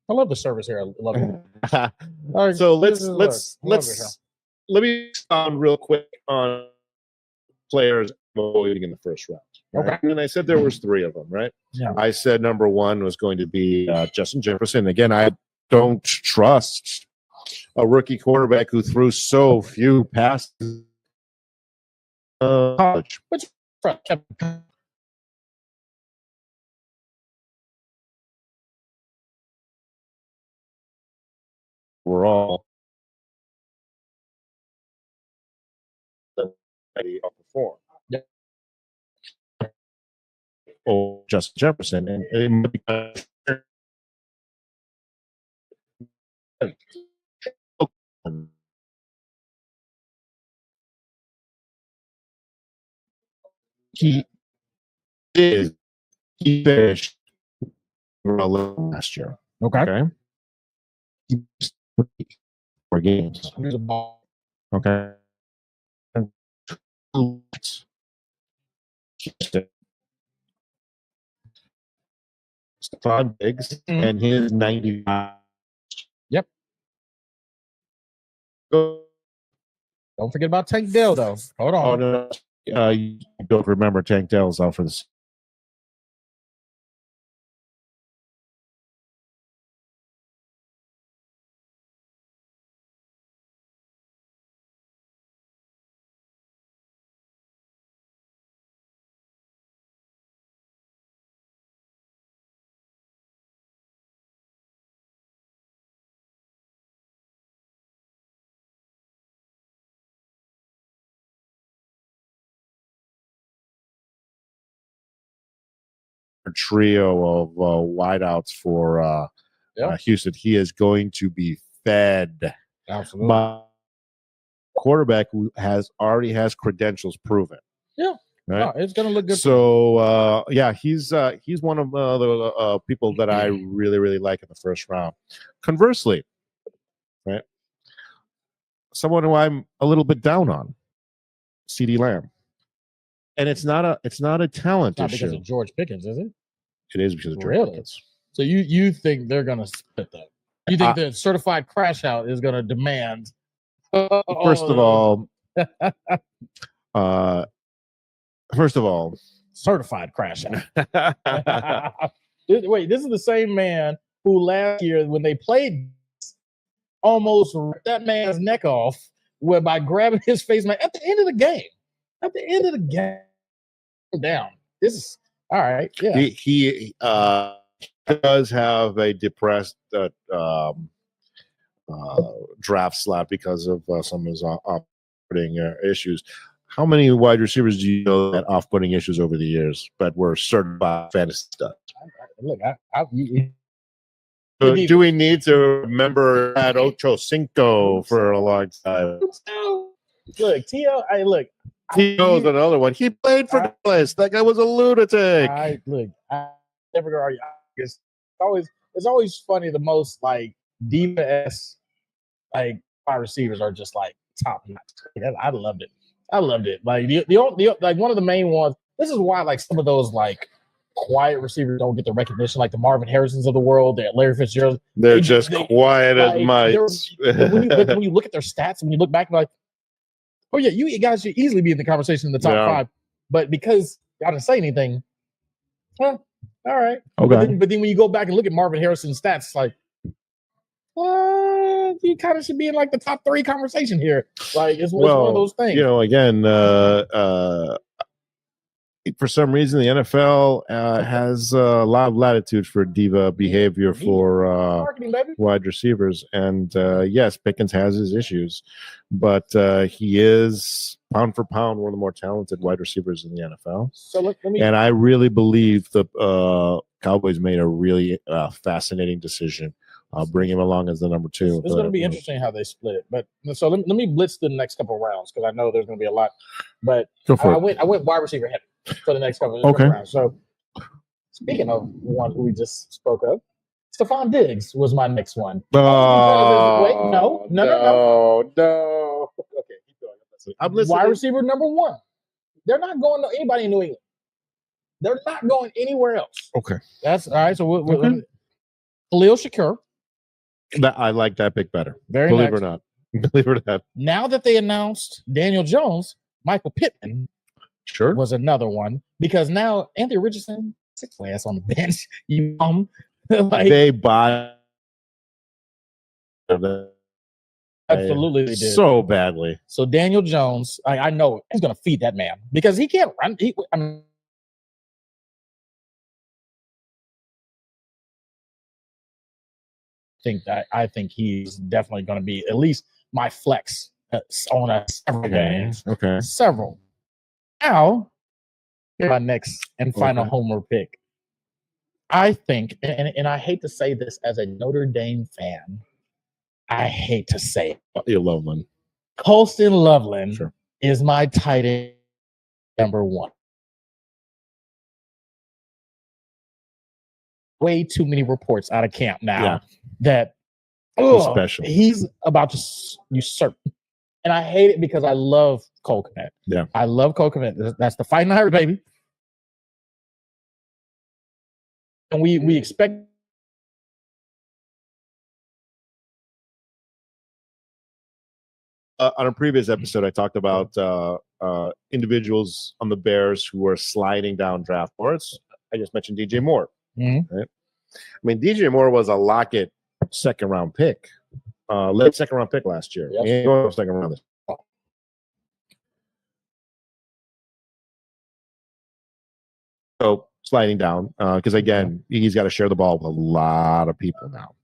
A: I love the service here. I love it.
B: So let me respond real quick on players avoiding in the first round. Right? Okay. And I said there was 3 of them, right?
A: Yeah.
B: I said number 1 was going to be Justin Jefferson. Again, I don't trust a rookie quarterback who threw so few passes. College.
A: Which
B: we're all outperform.
A: Yeah.
B: Oh, Justin Jefferson, and it might be he finished last year.
A: Okay.
B: 4 games. Okay. Stephon Diggs and his 95.
A: Yep. Don't forget about Tank Dell, though. Hold on.
B: Oh, no. You don't remember Tank Dell's out for this. Trio of wideouts for Houston. He is going to be fed.
A: Absolutely.
B: By quarterback who already has credentials proven.
A: Yeah.
B: Right?
A: No, it's going to look good.
B: So he's one of the people that I really, really like in the first round. Conversely, right, someone who I'm a little bit down on, CeeDee Lamb. And it's not a talent issue.
A: Because of George Pickens, is it?
B: It is because of George Pickens.
A: So you think they're going to split that? You think the certified crash out is going to demand?
B: First of all,
A: certified crash out. Wait, this is the same man who last year when they played almost ripped that man's neck off by grabbing his face mask at the end of the game. At the end of the game, down. This is all right. Yeah,
B: he does have a depressed draft slot because of some of his off-putting issues. How many wide receivers do you know that off-putting issues over the years that were certified fantasy stuff?
A: Look,
B: do we need to remember at Ocho Cinco for a long time?
A: Look, T.O.
B: T.O.'s another one. He played for Dallas. That guy was a lunatic.
A: I never go argue. It's always funny. The most like diva-esque like wide receivers are just like top notch. I loved it. Like the like one of the main ones. This is why like some of those like quiet receivers don't get the recognition, like the Marvin Harrisons of the world, the Larry Fitzgerald.
B: They're just quiet as mice.
A: When you look at their stats, when you look back, like, oh yeah, you guys should easily be in the conversation in the top 5. But because I didn't say anything, well, all right.
B: Okay.
A: But then when you go back and look at Marvin Harrison's stats, it's like, you kind of should be in like the top 3 conversation here. Like it's one of those things.
B: You know, again, for some reason, the NFL has a lot of latitude for diva behavior for wide receivers. And yes, Pickens has his issues, but he is pound for pound one of the more talented wide receivers in the NFL.
A: So let me.
B: And I really believe the Cowboys made a really fascinating decision. I'll bring him along as the number 2.
A: It's going to be interesting how they split it. But so let me blitz the next couple of rounds because I know there's going to be a lot. But I went wide receiver heavy for the next couple of rounds. So speaking of one who we just spoke of, Stephon Diggs was my next one.
B: No.
A: Okay, keep going. I'm listening. Wide receiver number 1. They're not going to anybody in New England. They're not going anywhere else.
B: Okay,
A: that's all right. So Khalil Shakur.
B: I like that pick better. Believe it or not.
A: Now that they announced Daniel Jones, Michael Pittman was another one because now Anthony Richardson sits his ass on the bench.
B: They buy
A: absolutely they did
B: so badly.
A: So Daniel Jones, I know he's going to feed that man because he can't run. I think he's definitely going to be at least my flex on a several games.
B: Okay.
A: Several. Now, my next and final homer pick. I think, and I hate to say this as a Notre Dame fan, I hate to say it.
B: Loveland.
A: Colston Loveland is my tight end number 1. Way too many reports out of camp now that
B: special.
A: He's about to usurp. And I hate it because I love Cole Kmet.
B: Yeah.
A: I love Cole Kmet. That's the Fighting Irish, baby. And we expect
B: on a previous episode, I talked about individuals on the Bears who were sliding down draft boards. I just mentioned DJ Moore.
A: Mm-hmm.
B: Right? I mean, DJ Moore was a Lockett second-round pick, late second-round pick last year.
A: Yep.
B: Second round. So sliding down because again, he's got to share the ball with a lot of people now.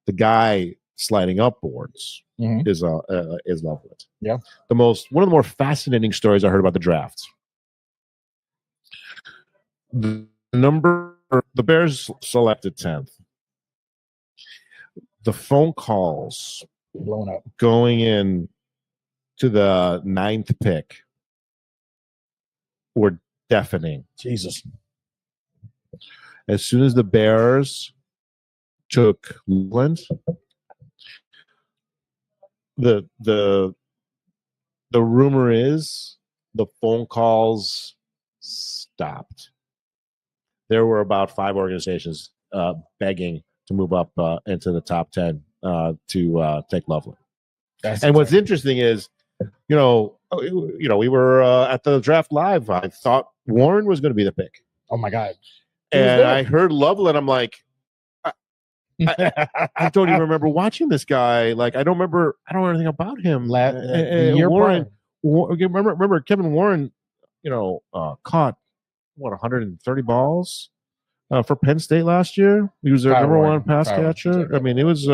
B: The guy sliding up boards is Loveland.
A: Yeah,
B: one of the more fascinating stories I heard about the draft. The Bears selected 10th. The phone calls
A: blown up
B: going in to the 9th pick were deafening.
A: Jesus.
B: As soon as the Bears took Loveland, the rumor is the phone calls stopped. There were about 5 organizations begging to move up into the top 10 to take Loveland. And what's interesting is, we were at the draft live. I thought Warren was going to be the pick.
A: Oh my God!
B: And I heard Loveland. I'm like, I don't even remember watching this guy. Like, I don't know anything about him. Warren. Remember Kevin Warren? Caught 130 balls for Penn State last year. He was their number 1 pass catcher. I mean, it was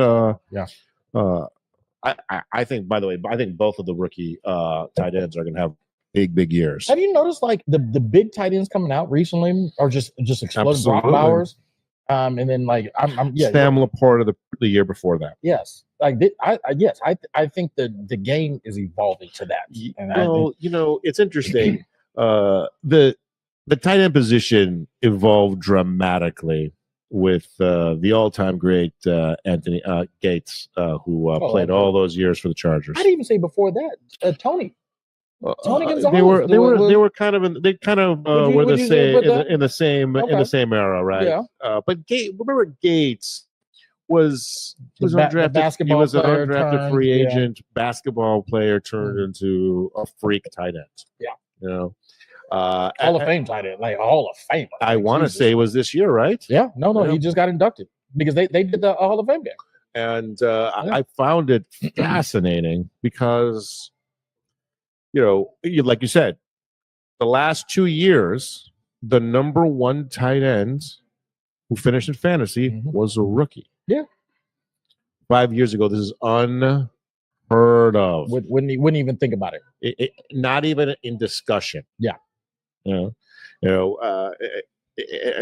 B: I think, by the way, both of the rookie tight ends are going to have big years.
A: Have you noticed like the big tight ends coming out recently are just exploding? Bowers, and then like
B: Sam Laporte of the year before that.
A: Yes, like I think the game is evolving to that. And
B: it's interesting. The tight end position evolved dramatically with the all-time great Anthony Gates, who played all those years for the Chargers.
A: I'd even say before that, Tony Gonzalez.
B: They were kind of were in the same era, right?
A: Yeah.
B: But remember Gates was undrafted. He was an undrafted free agent basketball player turned into a freak tight end.
A: Yeah. Hall of Fame tight end, like Hall of Fame.
B: I want to say it was this year, right?
A: Yeah. No, he just got inducted because they did the Hall of Fame game.
B: And I found it fascinating because, like you said, the last 2 years, the number one tight end who finished in fantasy was a rookie.
A: Yeah.
B: 5 years ago, this is unheard of.
A: Wouldn't even think about it.
B: Not even in discussion.
A: Yeah.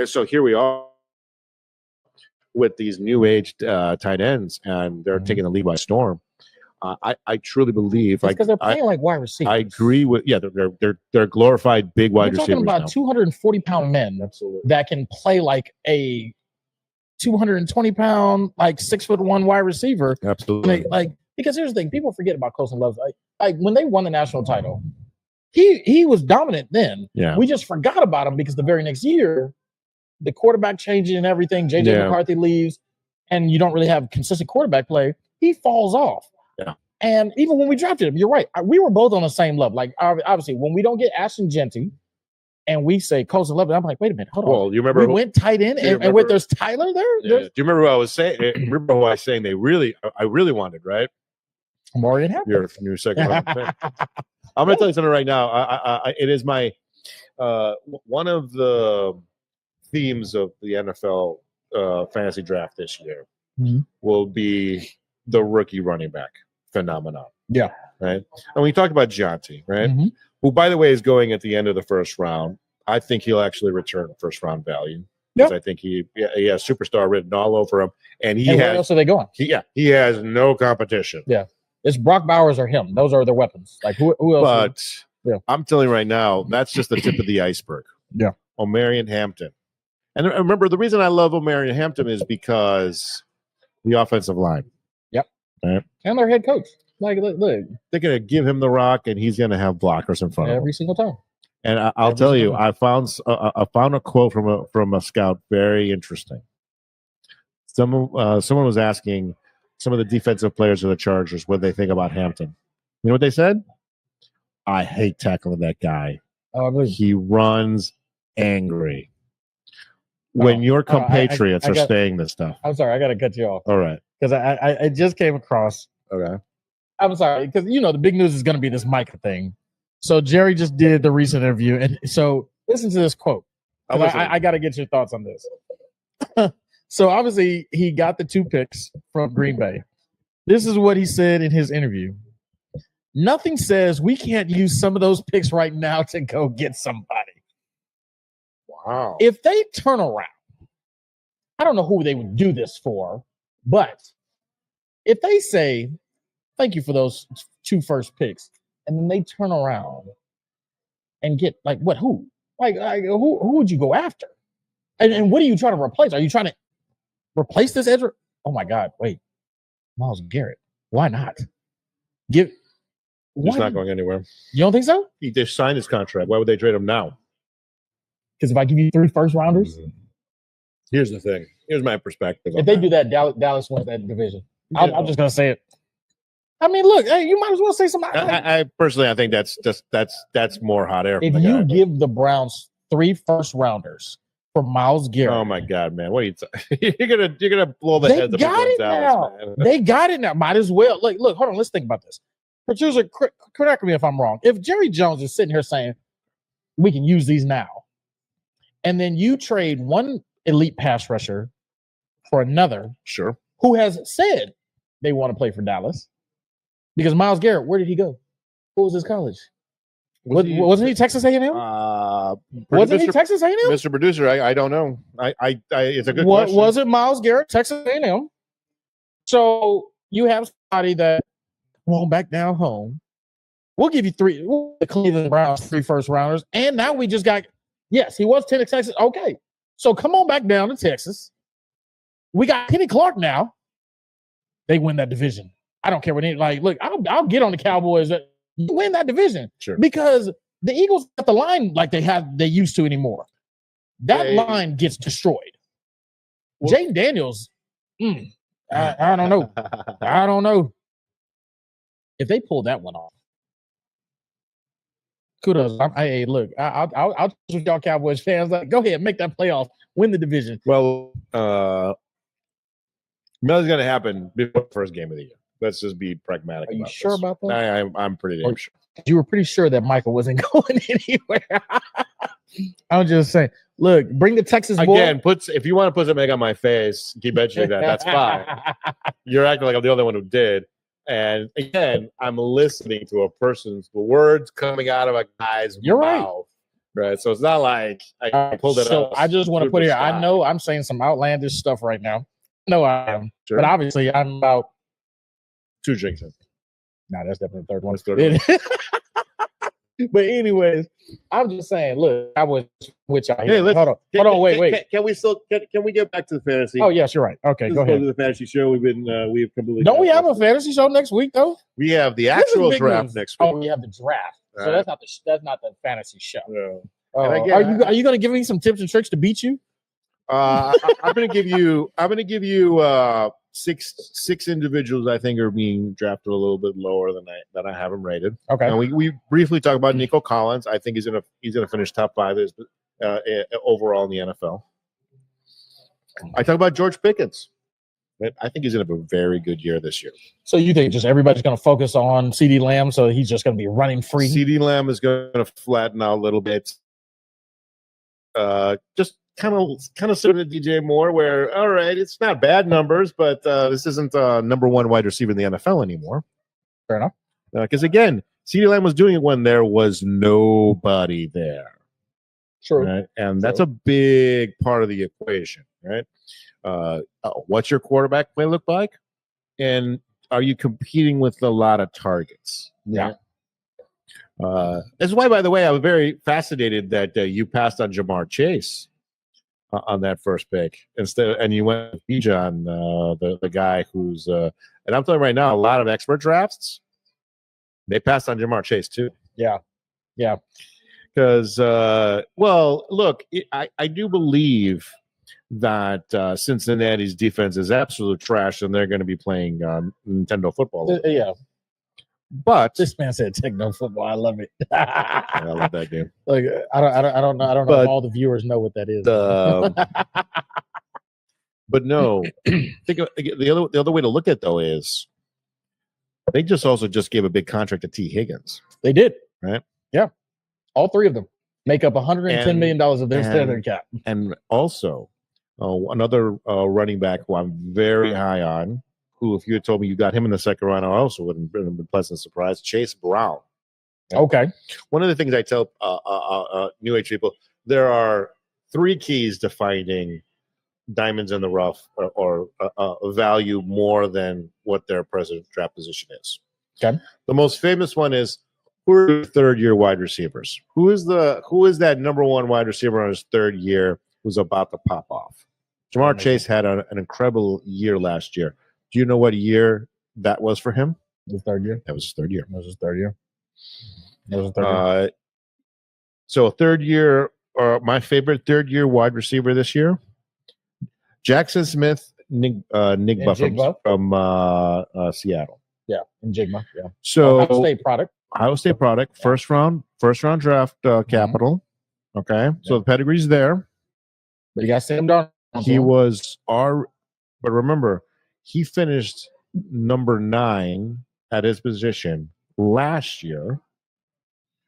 B: So here we are with these new age tight ends, and they're taking the lead by storm. I truly believe
A: because they're playing like wide receivers.
B: I agree with they're glorified big wide receivers.
A: We're talking about 240-pound men that can play like a 220-pound, like 6'1" wide receiver.
B: Absolutely.
A: Because here's the thing, people forget about Colson Love. Like when they won the national title, he was dominant then.
B: Yeah.
A: We just forgot about him because the very next year, the quarterback changing and everything, JJ McCarthy leaves, and you don't really have consistent quarterback play. He falls off.
B: Yeah.
A: And even when we drafted him, you're right. We were both on the same level. Like, obviously, when we don't get Ashton Genty and we say Colson Love, I'm like, wait a minute, hold on.
B: Well, you remember
A: we went tight end, and wait, there's Tyler there?
B: Yeah. Do you remember what I was saying? Remember who I was saying I really wanted, right?
A: Morgan Hampton.
B: Your second round pick. I'm going to tell you something right now. It is my one of the themes of the NFL fantasy draft this year will be the rookie running back phenomenon.
A: Yeah.
B: Right. And we talked about Gianti, right? Who, by the way, is going at the end of the first round. I think he'll actually return first round value. Because I think he has superstar written all over him. And
A: where else are they going?
B: He has no competition.
A: Yeah. It's Brock Bowers or him. Those are their weapons. Like who else?
B: But I'm telling you right now, that's just the tip of the iceberg.
A: Yeah.
B: Omarion Hampton. And remember, the reason I love Omarion Hampton is because the offensive line.
A: Yep.
B: Right?
A: And their head coach. Like, look.
B: They're going to give him the rock, and he's going to have blockers in front of him.
A: Every single time.
B: And I'll tell you, I found a quote from a scout very interesting. Someone was asking some of the defensive players of the Chargers what they think about Hampton. You know what they said? I hate tackling that guy. He runs angry. When your compatriots are saying this stuff.
A: I'm sorry, I got to cut you off.
B: All right.
A: Because I just came across.
B: Okay.
A: I'm sorry, because the big news is going to be this Micah thing. So Jerry just did the recent interview, and so listen to this quote. I got to get your thoughts on this. So obviously he got the 2 picks from Green Bay. This is what he said in his interview. Nothing says we can't use some of those picks right now to go get somebody.
B: Wow.
A: If they turn around, I don't know who they would do this for, but if they say, thank you for those 2 first picks, and then they turn around and get who? Who would you go after? And what are you trying to replace? Are you trying to replace this edge? Oh my God! Wait, Myles Garrett. Why not?
B: He's not going anywhere.
A: You don't think so?
B: He just signed his contract. Why would they trade him now?
A: Because if I give you 3 first rounders,
B: here's the thing. Here's my perspective.
A: If they do that, Dallas wins that division. I'm just gonna say it. I mean, look, hey, you might as well say something.
B: I personally, I think that's more hot air.
A: If you give the Browns 3 first rounders for Myles Garrett,
B: oh my God, man, what are you? You're gonna blow the heads up.
A: They got it now. They got it now. Might as well. Look, hold on. Let's think about this. Producer, correct me if I'm wrong. If Jerry Jones is sitting here saying we can use these now, and then you trade one elite pass rusher for another,
B: sure,
A: who has said they want to play for Dallas. Because Myles Garrett, where did he go? What was his college? Wasn't he Texas A&M? Wasn't he Texas A&M?
B: Mr. Producer, I don't know. It's a good question.
A: Was it Myles Garrett, Texas A&M? So you have somebody that won't back down home. We'll give you 3. The Cleveland Browns 3 first rounders, and now we just got. Yes, he was Texas. Okay, so come on back down to Texas. We got Kenny Clark now. They win that division. I don't care what look, I'll get on the Cowboys. You win that division.
B: Sure.
A: Because the Eagles got the line like they used to anymore. That line gets destroyed. Well, Jaden Daniels, I don't know. I don't know. If they pull that one off, kudos. Hey, look, I'll with y'all Cowboys fans. Go ahead, make that playoff, win the division.
B: Well, nothing's going to happen before the first game of the year. Let's just be pragmatic.
A: Are you sure about
B: that? I'm pretty damn sure.
A: You were pretty sure that Michael wasn't going anywhere. I'm just saying. Look, bring the Texas boy.
B: Again, if you want to put some egg on my face, keep mentioning that. That's fine. You're acting like I'm the only one who did. And again, I'm listening to a person's words coming out of a guy's mouth. Right. So it's not like I pulled it up.
A: I just want to put here. I know I'm saying some outlandish stuff right now. No, I am. Sure. But obviously, I'm about
B: 2 drinks in.
A: Nah, that's definitely the third one. But anyways, I'm just saying, look, I was with y'all here. Hold on, wait.
B: Can we get back to the fantasy?
A: Oh, yes, you're right. Okay, go ahead.
B: To the fantasy show. We've completely.
A: Don't we have a fantasy show next week though?
B: We have the actual draft next week.
A: Oh, we have the draft. So that's not the fantasy show.
B: No.
A: Are you going to give me some tips and tricks to beat you?
B: I'm going to give you six individuals I think are being drafted a little bit lower than I have them rated.
A: Okay.
B: And we briefly talked about Nico Collins. I think he's gonna finish top 5 overall in the NFL. I talk about George Pickens. I think he's gonna have a very good year this year.
A: So you think just everybody's gonna focus on CeeDee Lamb, so he's just gonna be running free?
B: CeeDee Lamb is gonna flatten out a little bit. Just kind of similar to DJ Moore, where all right, it's not bad numbers, but this isn't number 1 wide receiver in the NFL anymore.
A: Fair enough.
B: Because again, CeeDee Lamb was doing it when there was nobody there.
A: True.
B: Right? And that's a big part of the equation, right? What's your quarterback play look like? And are you competing with a lot of targets?
A: Yeah.
B: That's why, by the way, I was very fascinated that you passed on Jamar Chase on that first pick and you went with Bijan, the guy who's and I'm telling you right now, a lot of expert drafts they passed on Jamar Chase too.
A: Yeah.
B: Because look, I do believe that Cincinnati's defense is absolute trash, and they're going to be playing Nintendo football.
A: Yeah.
B: But
A: this man said techno football. I love it.
B: I love that game.
A: Like I don't know if all the viewers know what that is.
B: But no, think the other way to look at it, though, is they also gave a big contract to T. Higgins.
A: They did,
B: right?
A: Yeah, all 3 of them make up $110 million of their salary cap.
B: And also another running back who I'm very high on. Who, if you had told me you got him in the second round, I also wouldn't have been pleasant surprise. Chase Brown.
A: Okay.
B: One of the things I tell new age people, there are 3 keys to finding diamonds in the rough or value more than what their present draft position is.
A: Okay.
B: The most famous one is, who are your 3rd-year wide receivers? Who is that number 1 wide receiver on his 3rd year who's about to pop off? Jamar Chase had an incredible year last year. Do you know what year that was for him?
A: His 3rd year.
B: That was his 3rd year.
A: That was his 3rd year.
B: So 3rd year, my favorite 3rd-year wide receiver this year, Jackson Smith-Njigba from Seattle.
A: Yeah, Njigba. Yeah.
B: So
A: Ohio State product.
B: First round draft capital. Okay, yeah. So the pedigree's there.
A: But you got Sam Darnold.
B: He was but remember, he finished number 9 at his position last year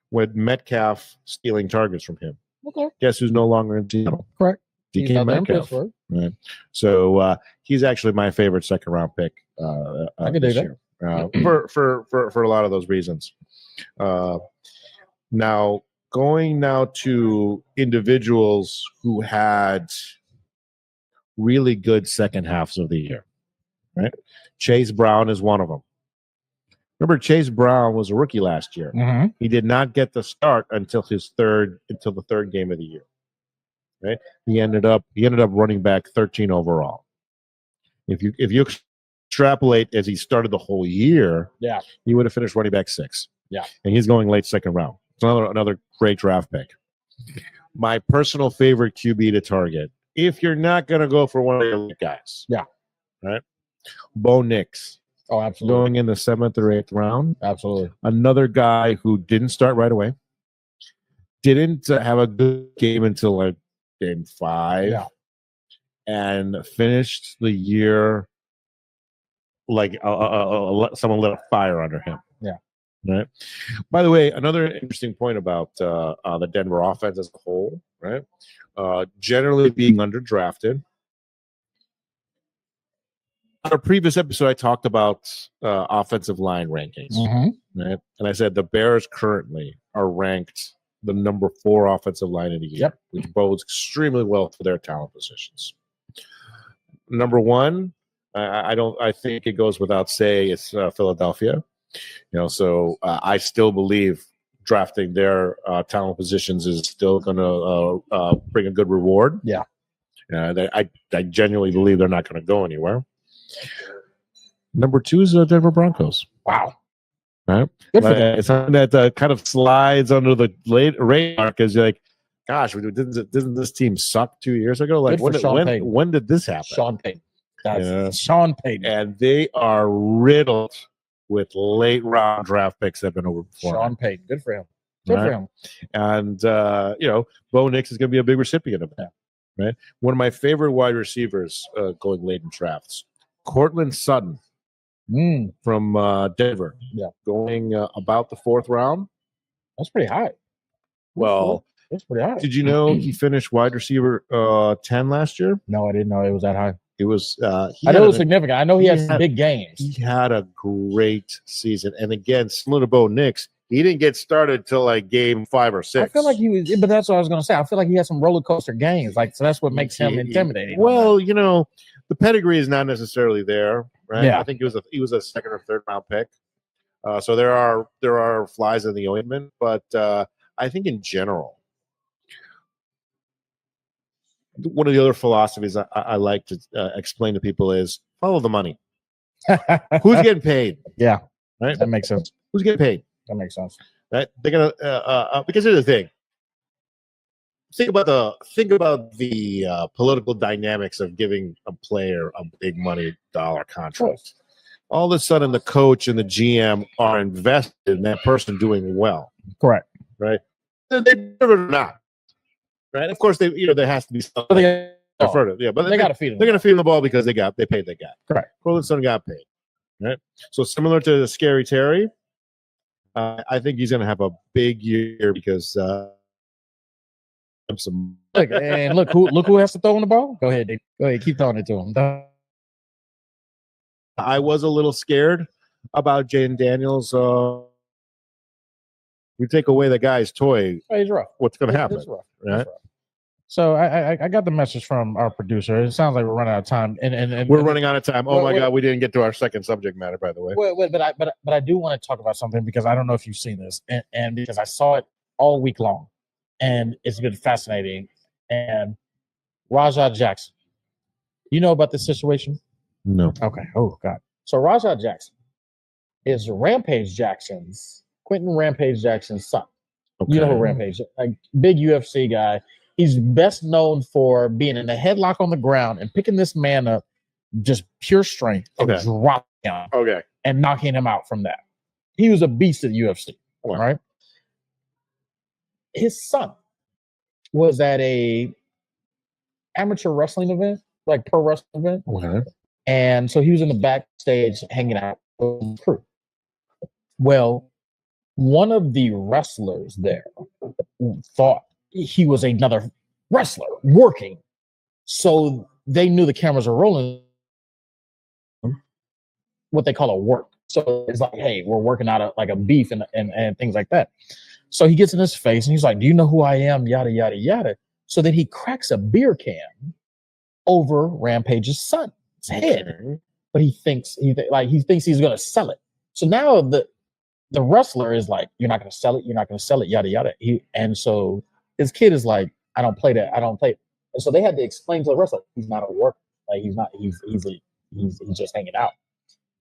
B: with Metcalf stealing targets from him.
A: Okay.
B: Guess who's no longer in Seattle?
A: Correct.
B: DK Metcalf. Right. So he's actually my favorite second round pick
A: I can
B: this
A: do
B: year. For a lot of those reasons. Now going to individuals who had really good second halves of the year. Right. Chase Brown is one of them. Remember, Chase Brown was a rookie last year.
A: Mm-hmm.
B: He did not get the start until the 3rd game of the year. Right? He ended up running back 13 overall. If you extrapolate as he started the whole year,
A: yeah,
B: he would have finished running back 6.
A: Yeah.
B: And he's going late second round. It's another great draft pick. My personal favorite QB to target, if you're not going to go for one of the elite guys.
A: Yeah.
B: Right? Bo Nix.
A: Oh, absolutely.
B: Going in the 7th or 8th round.
A: Absolutely.
B: Another guy who didn't start right away. Didn't have a good game until game 5.
A: Yeah.
B: And finished the year like someone lit a fire under him.
A: Yeah.
B: Right. By the way, another interesting point about the Denver offense as a whole, right? Generally being underdrafted. On a previous episode, I talked about offensive line rankings, right? And I said the Bears currently are ranked the number 4 offensive line in the year, which bodes extremely well for their talent positions. Number 1, I think it goes without say, it's Philadelphia. So I still believe drafting their talent positions is still going to bring a good reward.
A: Yeah.
B: I genuinely believe they're not going to go anywhere. Number 2 is the Denver Broncos.
A: Wow.
B: Right? Good for them. It's something that kind of slides under the radar because you're like, gosh, didn't this team suck 2 years ago? Like, when did this happen?
A: Sean Payton. Sean Payton.
B: And they are riddled with late round draft picks that have been over before.
A: Sean Payton. Good for him. Good for him.
B: And, Bo Nix is going to be a big recipient of that. Right? One of my favorite wide receivers going late in drafts, Cortland Sutton from Denver.
A: Yeah.
B: Going about the 4th round.
A: That's pretty high.
B: Well,
A: that's pretty high.
B: Did you know he finished wide receiver 10 last year?
A: No, I didn't know it was that high.
B: It was.
A: I know it was significant. I know he had some big games.
B: He had a great season, and again, similar to Bo Nix, he didn't get started till like game 5 or 6.
A: I feel like he was, but that's what I was going to say. I feel like he had some roller coaster games, so that's what makes him intimidating.
B: Well, the pedigree is not necessarily there, right?
A: Yeah.
B: I think he was a 2nd or 3rd round pick. So there are flies in the ointment, but I think in general, one of the other philosophies I like to explain to people is follow the money. Who's getting paid?
A: Yeah,
B: right.
A: That makes sense.
B: Who's getting paid?
A: That makes sense.
B: Right. They're gonna because here's the thing. Think about the political dynamics of giving a player a big money dollar contract. All of a sudden, the coach and the GM are invested in that person doing well.
A: Correct.
B: Right. They deserve it or not. Right. Of course, there has to be something. Yeah, but
A: they got to feed him.
B: They're going to feed him the ball because they paid the guy.
A: Correct.
B: Cortland Sutton got paid. Right. So similar to Scary Terry, I think he's going to have a big year because.
A: Look who has to throw in the ball. Go ahead, Dave. Go ahead, keep throwing it to him.
B: I was a little scared about Jaden Daniels. We take away the guy's toy.
A: He's rough.
B: What's going to happen?
A: It's rough.
B: Right?
A: It's rough. So I got the message from our producer. It sounds like we're running out of time, and
B: we're running out of time. Oh my God, we didn't get to our second subject matter, by the way.
A: But I do want to talk about something because I don't know if you've seen this, and because I saw it all week long. And it's been fascinating. And Rajah Jackson, you know about this situation?
B: No.
A: Okay. Oh, God. So Rajah Jackson is Quentin Rampage Jackson's son. Okay. You know who Rampage, like big UFC guy. He's best known for being in a headlock on the ground and picking this man up, just pure strength, and dropping him, and knocking him out from that. He was a beast at UFC, right? His son was at a amateur wrestling event, like pro wrestling event.
B: Okay.
A: And so he was in the backstage hanging out with the crew. Well, one of the wrestlers there thought he was another wrestler working. So they knew the cameras are rolling, what they call a work. So it's like, hey, we're working out a beef and things like that. So he gets in his face and he's like, do you know who I am? Yada, yada, yada. So then he cracks a beer can over Rampage's son's head. But he thinks he's going to sell it. So now the wrestler is like, you're not going to sell it. You're not going to sell it. Yada, yada. And so his kid is like, I don't play that. I don't play it. And so they had to explain to the wrestler, he's not a worker. Like he's just hanging out.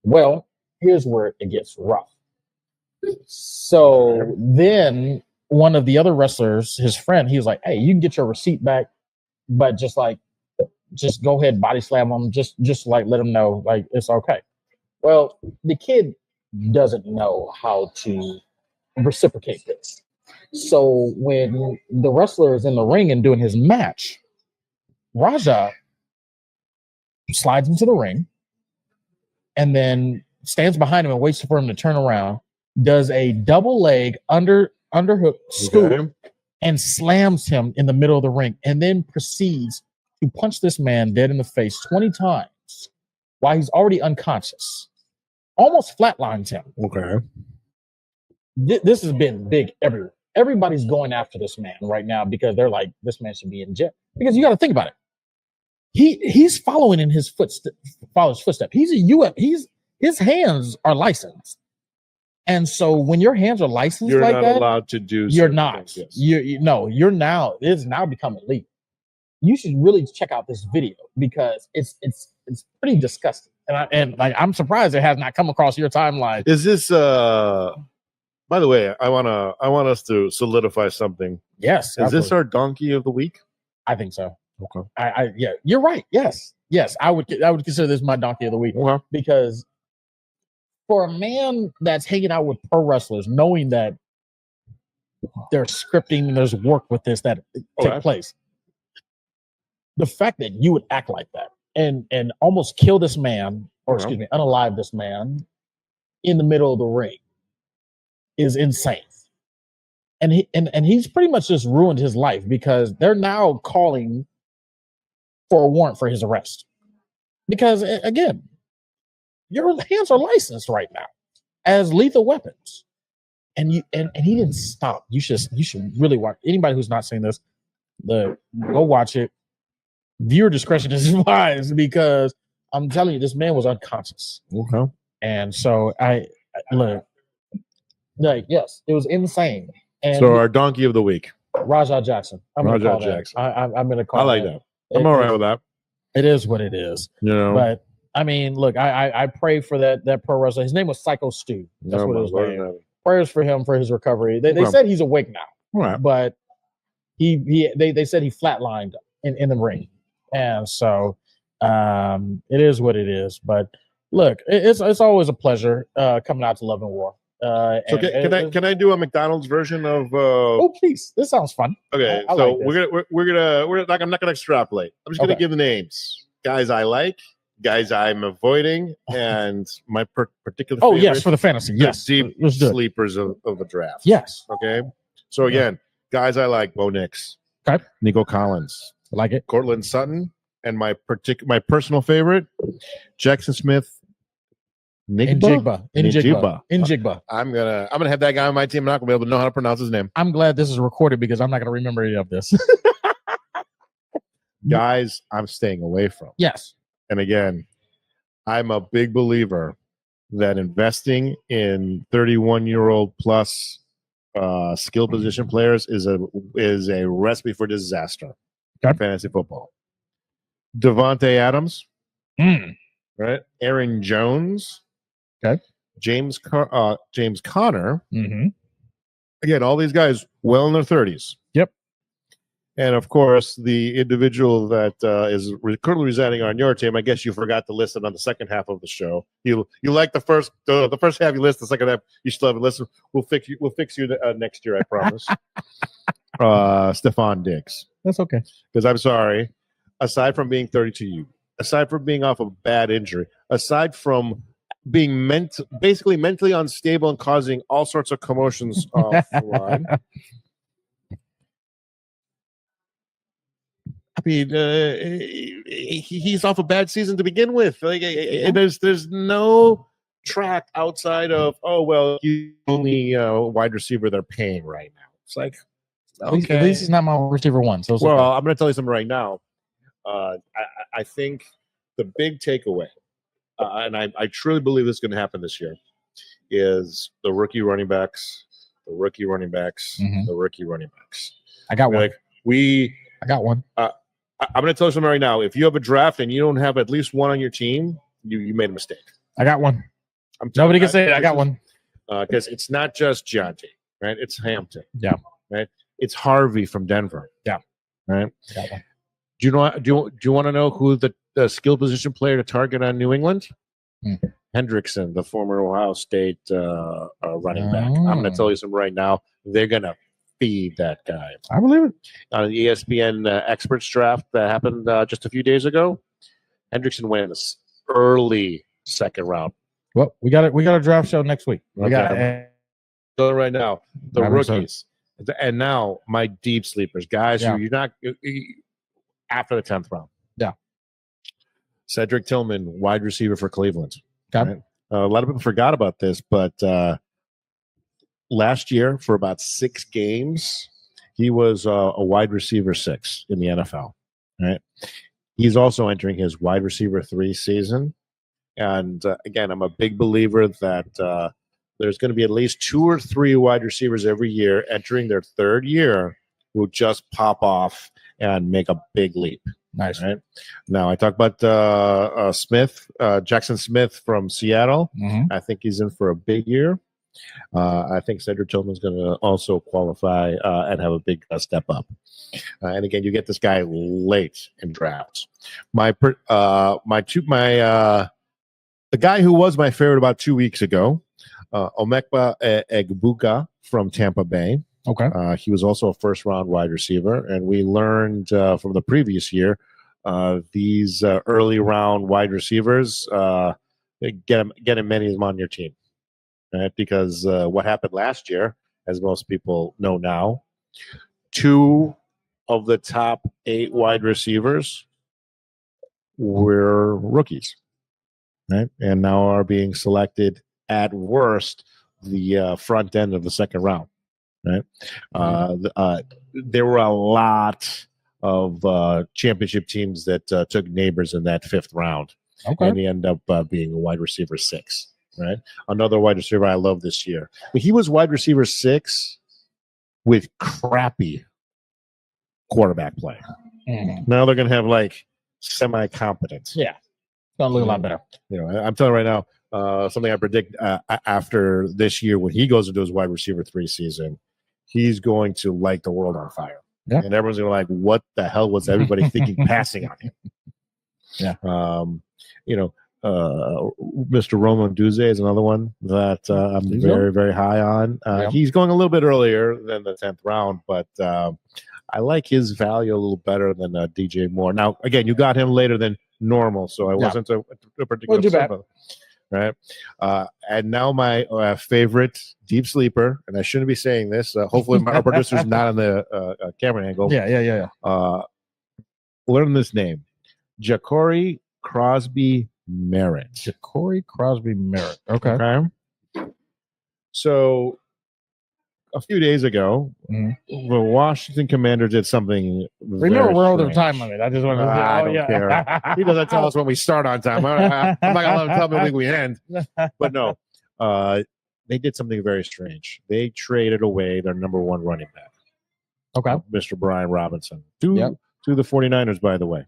A: Well, here's where it gets rough. So then one of the other wrestlers, his friend, he was like, hey, you can get your receipt back, but just go ahead, body slam him. Just like let him know, like, it's okay. Well, the kid doesn't know how to reciprocate this. So when the wrestler is in the ring and doing his match, Rajah slides into the ring and then stands behind him and waits for him to turn around, does a double leg underhook scoop, and slams him in the middle of the ring, and then proceeds to punch this man dead in the face 20 times while he's already unconscious. Almost flatlines him.
B: Okay.
A: This has been big everywhere. Everybody's going after this man right now because they're like, this man should be in jail. Because you got to think about it. He's following in his footsteps. He's a UF. His hands are licensed, and so when your hands are licensed,
B: you're
A: like
B: not
A: that,
B: allowed to do.
A: You're not.
B: Things, yes.
A: You're now. It's now become elite. You should really check out this video because it's pretty disgusting, and I'm surprised it has not come across your timeline.
B: Is this? By the way, I want us to solidify something.
A: Yes.
B: Is this our donkey of the week?
A: I think so.
B: Okay.
A: Yeah, you're right. Yes. I would consider this my donkey of the week because for a man that's hanging out with pro wrestlers, knowing that there's scripting and there's work with this that take place, the fact that you would act like that and almost kill this man, or unalive this man in the middle of the ring is insane. And he's pretty much just ruined his life because they're now calling for a warrant for his arrest. Because again, your hands are licensed right now as lethal weapons. And he didn't stop. You should really watch. Anybody who's not seen this, go watch it. Viewer discretion is advised because I'm telling you, this man was unconscious.
B: Okay.
A: And so yes, it was insane. And
B: so our donkey of the week,
A: Rajah Jackson.
B: Rajah Jackson.
A: I'm going to call.
B: I like that. I'm all right with that.
A: It is what it is. But I mean, look, I pray for that pro wrestler. His name was Psycho Stu. That's what his name was. Prayers for him for his recovery. They said he's awake now.
B: Right.
A: But they said he flatlined in the ring. And so it is what it is. But look, it's always a pleasure coming out to Love and War.
B: So can I do a McDonald's version of?
A: Oh, please! This sounds fun.
B: Okay,
A: I
B: so
A: like
B: I'm not gonna extrapolate. I'm just gonna give the names. Guys I like, guys I'm avoiding, and my particular.
A: Oh yes, for the fantasy. Yes,
B: deep sleepers of the draft.
A: Yes.
B: Okay. So again, guys I like: Bo Nix,
A: okay,
B: Nico Collins,
A: I like it,
B: Cortland Sutton, and my personal favorite, Jackson Smith.
A: Njigba.
B: I'm gonna have that guy on my team. I'm not gonna be able to know how to pronounce his name.
A: I'm glad this is recorded because I'm not gonna remember any of this.
B: Guys, I'm staying away from.
A: Yes.
B: And again, I'm a big believer that investing in 31-year-old plus skill position players is a recipe for disaster.
A: Okay.
B: Fantasy football. Devontae Adams. Right. Aaron Jones.
A: Okay.
B: James Conner.
A: Mm-hmm.
B: Again, all these guys well in their 30s.
A: Yep.
B: And of course, the individual that is currently residing on your team, I guess you forgot to list it on the second half of the show. You like the first half, you list the second half. You still haven't listened. We'll fix you next year, I promise. Stephon Diggs.
A: That's okay.
B: Because I'm sorry. Aside from being 32, aside from being off a bad injury, aside from being basically mentally unstable and causing all sorts of commotions off the line. I mean, he's off a bad season to begin with. Like, there's no track outside of he's the only wide receiver they're paying right now. It's like,
A: okay, at least he's not my receiver one. So
B: I'm going to tell you something right now. I think the big takeaway, and I truly believe this is going to happen this year, is the rookie running backs.
A: I got one.
B: I got one. I'm going to tell you something right now. If you have a draft and you don't have at least one on your team, you made a mistake.
A: I got one. Nobody can say it. I got one.
B: Because it's not just Gianti, right? It's Hampton.
A: Yeah.
B: Right? It's Harvey from Denver.
A: Yeah.
B: Right? Got one. Do you want to know who the skill position player to target on New England? Hendrickson, the former Ohio State running back. I'm going to tell you something right now. They're going to feed that guy.
A: I believe it.
B: On the ESPN experts draft that happened just a few days ago, Hendrickson went early second round.
A: Well, we got it. We got a draft show next week. We got
B: so right now the rookies, and now my deep sleepers, guys who you're not after the 10th round.
A: Yeah,
B: Cedric Tillman, wide receiver for Cleveland.
A: Okay.
B: Right? A lot of people forgot about this, but last year for about 6 games, he was a wide receiver 6 in the NFL. Right. He's also entering his wide receiver 3 season. And again, I'm a big believer that there's going to be at least 2 or 3 wide receivers every year entering their 3rd year who just pop off and make a big leap.
A: Nice.
B: Right. Now, I talk about Jackson Smith from Seattle.
A: Mm-hmm.
B: I think he's in for a big year. I think Cedric Tillman's going to also qualify and have a big step up. And again, you get this guy late in drafts. The guy who was my favorite about 2 weeks ago, Micah Parsons from Tampa Bay.
A: Okay.
B: He was also a first-round wide receiver, and we learned from the previous year these early-round wide receivers get as many of them on your team, right? Because what happened last year, as most people know now, 2 of the top 8 wide receivers were rookies. Right, and now are being selected at worst the front end of the 2nd round. Right, there were a lot of championship teams that took neighbors in that 5th round, and he ended up being a wide receiver 6. Right, another wide receiver I love this year. But he was wide receiver 6 with crappy quarterback play.
A: Mm.
B: Now they're going to have like semi-competent.
A: Yeah. Gonna look a lot better.
B: You know, I'm telling you right now, something I predict after this year when he goes into his wide receiver 3 season, he's going to light the world on fire.
A: Yeah.
B: And everyone's going to like, what the hell was everybody thinking passing on him?
A: Yeah.
B: Mr. Roman Duze is another one that I'm very, very high on. He's going a little bit earlier than the 10th round, but I like his value a little better than DJ Moore. Now, again, you got him later than normal, so I wasn't a particular right. And now my favorite deep sleeper, and I shouldn't be saying this. Hopefully, our producer's not on the camera angle.
A: Yeah.
B: Learn this name, Ja'Cory Crosby Merritt.
A: Ja'Cory Crosby Merritt. Okay.
B: So a few days ago, the Washington Commanders did something.
A: Remember, we're over the time limit. I just want to.
B: I don't care. He doesn't tell us when we start on time. I'm not gonna let him tell me when we end. But no, they did something very strange. They traded away their number 1 running back.
A: Okay,
B: Mr. Brian Robinson to the 49ers. By the way,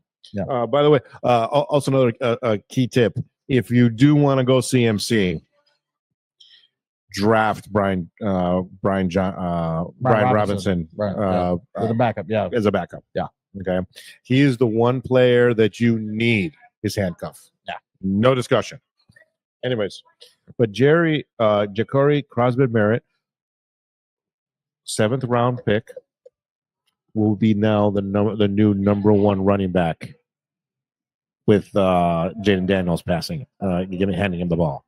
B: also another key tip: if you do want to go CMC. Draft Brian Robinson
A: as a backup. Yeah,
B: as a backup.
A: Yeah.
B: Okay. He is the one player that you need his handcuff.
A: Yeah.
B: No discussion. Anyways, but Ja'Cory Crosby Merritt, 7th round pick, will be now the new number 1 running back with Jaden Daniels handing him the ball.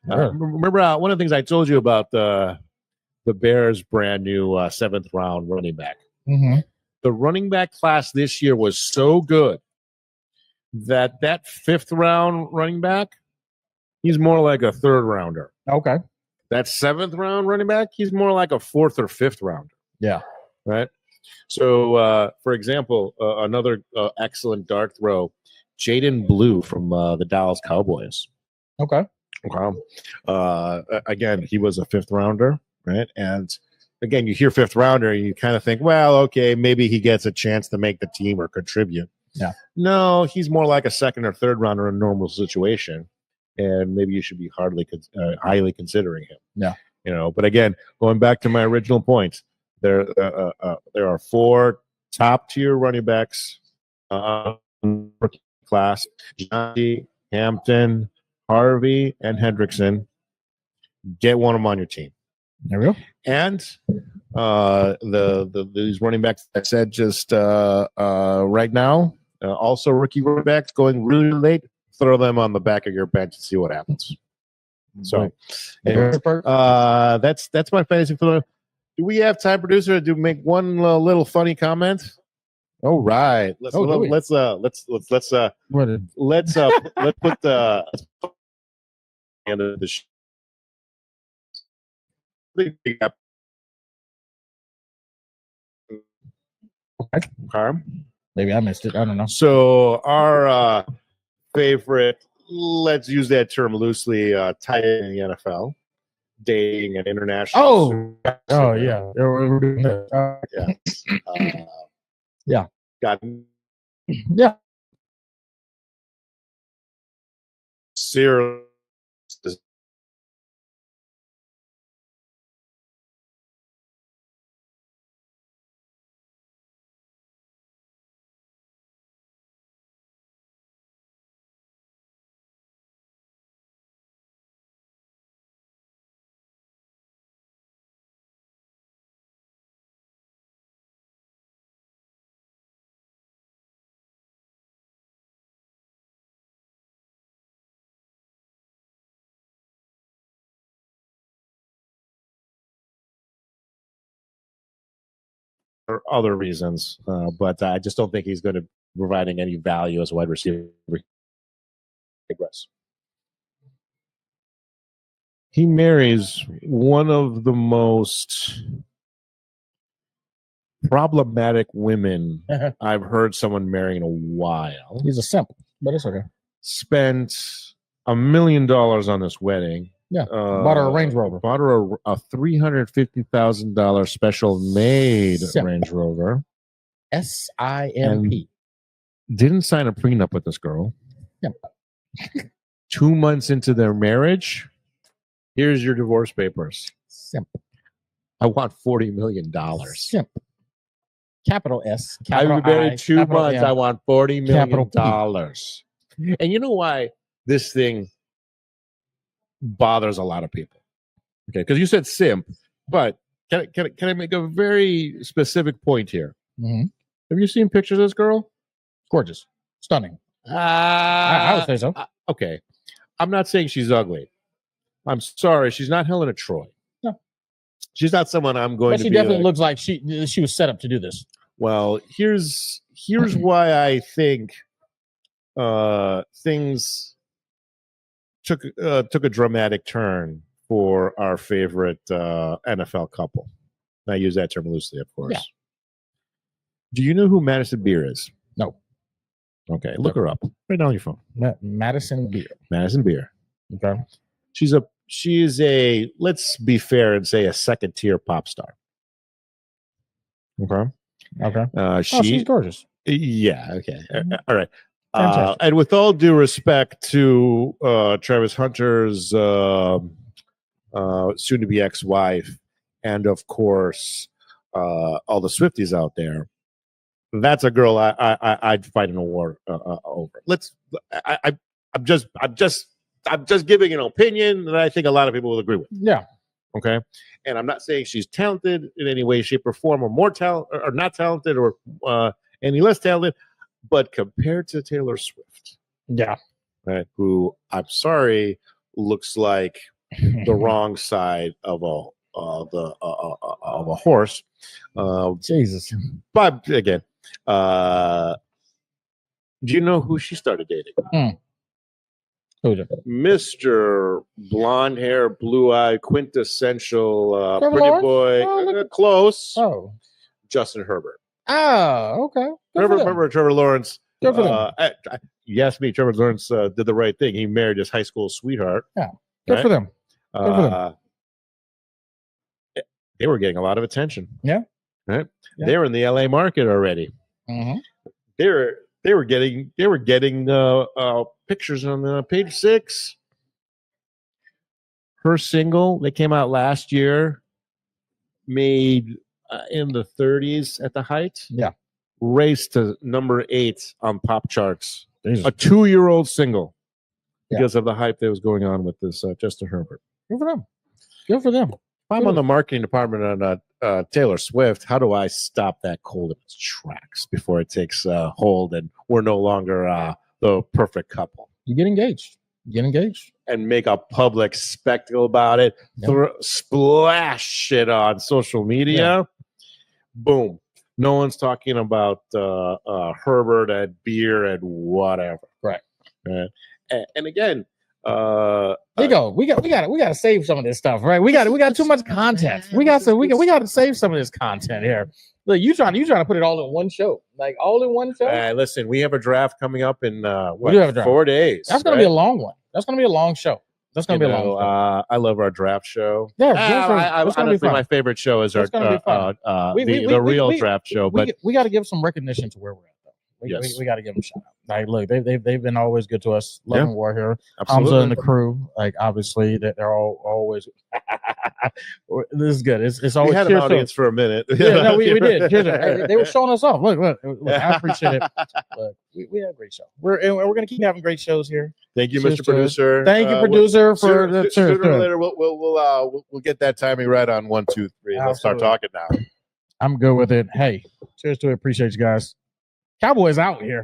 B: Remember one of the things I told you about the Bears' brand new 7th round running back.
A: Mm-hmm.
B: The running back class this year was so good that 5th round running back, he's more like a 3rd rounder.
A: Okay.
B: That 7th round running back, he's more like a 4th or 5th rounder.
A: Yeah.
B: Right. So, for example, another excellent dart throw, Jaden Blue from the Dallas Cowboys.
A: Okay.
B: Again, he was a 5th rounder, right? And again, you hear 5th rounder, and you kind of think, well, okay, maybe he gets a chance to make the team or contribute.
A: Yeah.
B: No, he's more like a 2nd or 3rd rounder in a normal situation, and maybe you should be highly considering him.
A: Yeah.
B: You know, but again, going back to my original point, there are 4 top-tier running backs class: Johnny, Hampton, Harvey, and Hendrickson. Get one of them on your team.
A: There we go.
B: And these running backs I said just right now, also rookie running backs going really late, throw them on the back of your bench and see what happens. So, anyways, that's my fantasy football. Do we have time, producer, to make one little funny comment? All right, let's put the end of the show. Okay.
A: Maybe I missed it. I don't know.
B: So our favorite, let's use that term loosely, tight end in the NFL, dating an international.
A: Oh yeah. We're doing that. Yeah.
B: Got
A: yeah.
B: Serious. For other reasons, but I just don't think he's going to be providing any value as a wide receiver. He marries one of the most problematic women I've heard someone marry in a while.
A: He's a simp, but it's okay.
B: Spent $1 million on this wedding.
A: Yeah, bought her a Range Rover.
B: Bought her a $350,000 special made Range Rover.
A: SIMP.
B: Didn't sign a prenup with this girl.
A: Yep.
B: 2 months into their marriage, here's your divorce papers.
A: Simp.
B: I want $40 million.
A: Simp. Capital S. Capital
B: I've been married 2 months.
A: M,
B: I want $40 million. And you know why this thing bothers a lot of people? Okay, because you said simp, but can I make a very specific point here?
A: Mm-hmm.
B: Have you seen pictures of this girl?
A: Gorgeous, stunning. I would say so.
B: Okay, I'm not saying she's ugly. I'm sorry, she's not Helena Troy.
A: No,
B: she's not someone I'm going.
A: But she definitely looks like she was set up to do this.
B: Well, here's why I think things took a dramatic turn for our favorite NFL couple. And I use that term loosely, of course. Yeah. Do you know who Madison Beer is?
A: No.
B: Okay, look her up right now on your phone.
A: Madison Beer.
B: Madison Beer.
A: Okay.
B: She is a, let's be fair and say, a second tier pop star. Okay.
A: Okay. She's gorgeous.
B: Yeah. Okay. All right. And with all due respect to Travis Hunter's soon-to-be ex-wife, and of course all the Swifties out there, that's a girl I'd fight an award over. I'm just giving an opinion that I think a lot of people will agree with.
A: Yeah.
B: Okay. And I'm not saying she's talented in any way, shape, or form, or more talent, or not talented, or any less talented. But compared to Taylor Swift,
A: yeah,
B: right, who I'm sorry looks like the wrong side of a horse.
A: Jesus.
B: But again, do you know who she started dating? Mr. Blonde hair, blue eye, quintessential pretty boy, close.
A: Oh,
B: Justin Herbert.
A: Oh, okay.
B: Remember Trevor Lawrence?
A: Good for them.
B: You asked me, Trevor Lawrence did the right thing. He married his high school sweetheart.
A: Yeah. Good for them. Good for them.
B: They were getting a lot of attention.
A: Yeah.
B: Right. Yeah. They were in the LA market already.
A: Mm-hmm.
B: They were getting pictures on page 6. Her single that came out last year made in the 30s at the height.
A: Yeah.
B: Raced to number 8 on pop charts.
A: Jesus.
B: A 2-year-old single because of the hype that was going on with this Justin Herbert.
A: Good for them. Good for them.
B: If I'm on the marketing department on Taylor Swift, how do I stop that cold in its tracks before it takes hold and we're no longer the perfect couple?
A: You get engaged.
B: And make a public spectacle about it. Splash shit on social media.
A: Yeah.
B: Boom. No one's talking about Herbert and beer and whatever.
A: Right.
B: And again,
A: Nico, we got to save some of this stuff, right? We got too much content. We got to save some of this content here. Look, you trying to put it all in one show, like all in one show.
B: Listen, we have a draft coming up in
A: 4
B: days.
A: That's gonna be a long one. That's gonna be a long show. That's gonna be a long show.
B: I love our draft show.
A: Yeah,
B: honestly, my favorite show is the real draft show. But
A: we got to give some recognition to where we're at, though.
B: Yes.
A: We got to give them a shout out. Like, look, they've been always good to us. Love and War here.
B: Absolutely.
A: Hamza and the crew, like obviously they're all always. This is good. It's always.
B: We had an audience for a minute.
A: Yeah, no, we did. They were showing us off. Look, I appreciate it. Look, we had a great show. We're gonna keep having great shows here.
B: Thank you, Mr. Producer.
A: Thank you, producer, for the
B: sooner or later we'll get that timing right on 1, 2, 3. Let's start talking now.
A: I'm good with it. Hey, cheers to it. Appreciate you guys. Cowboys out here.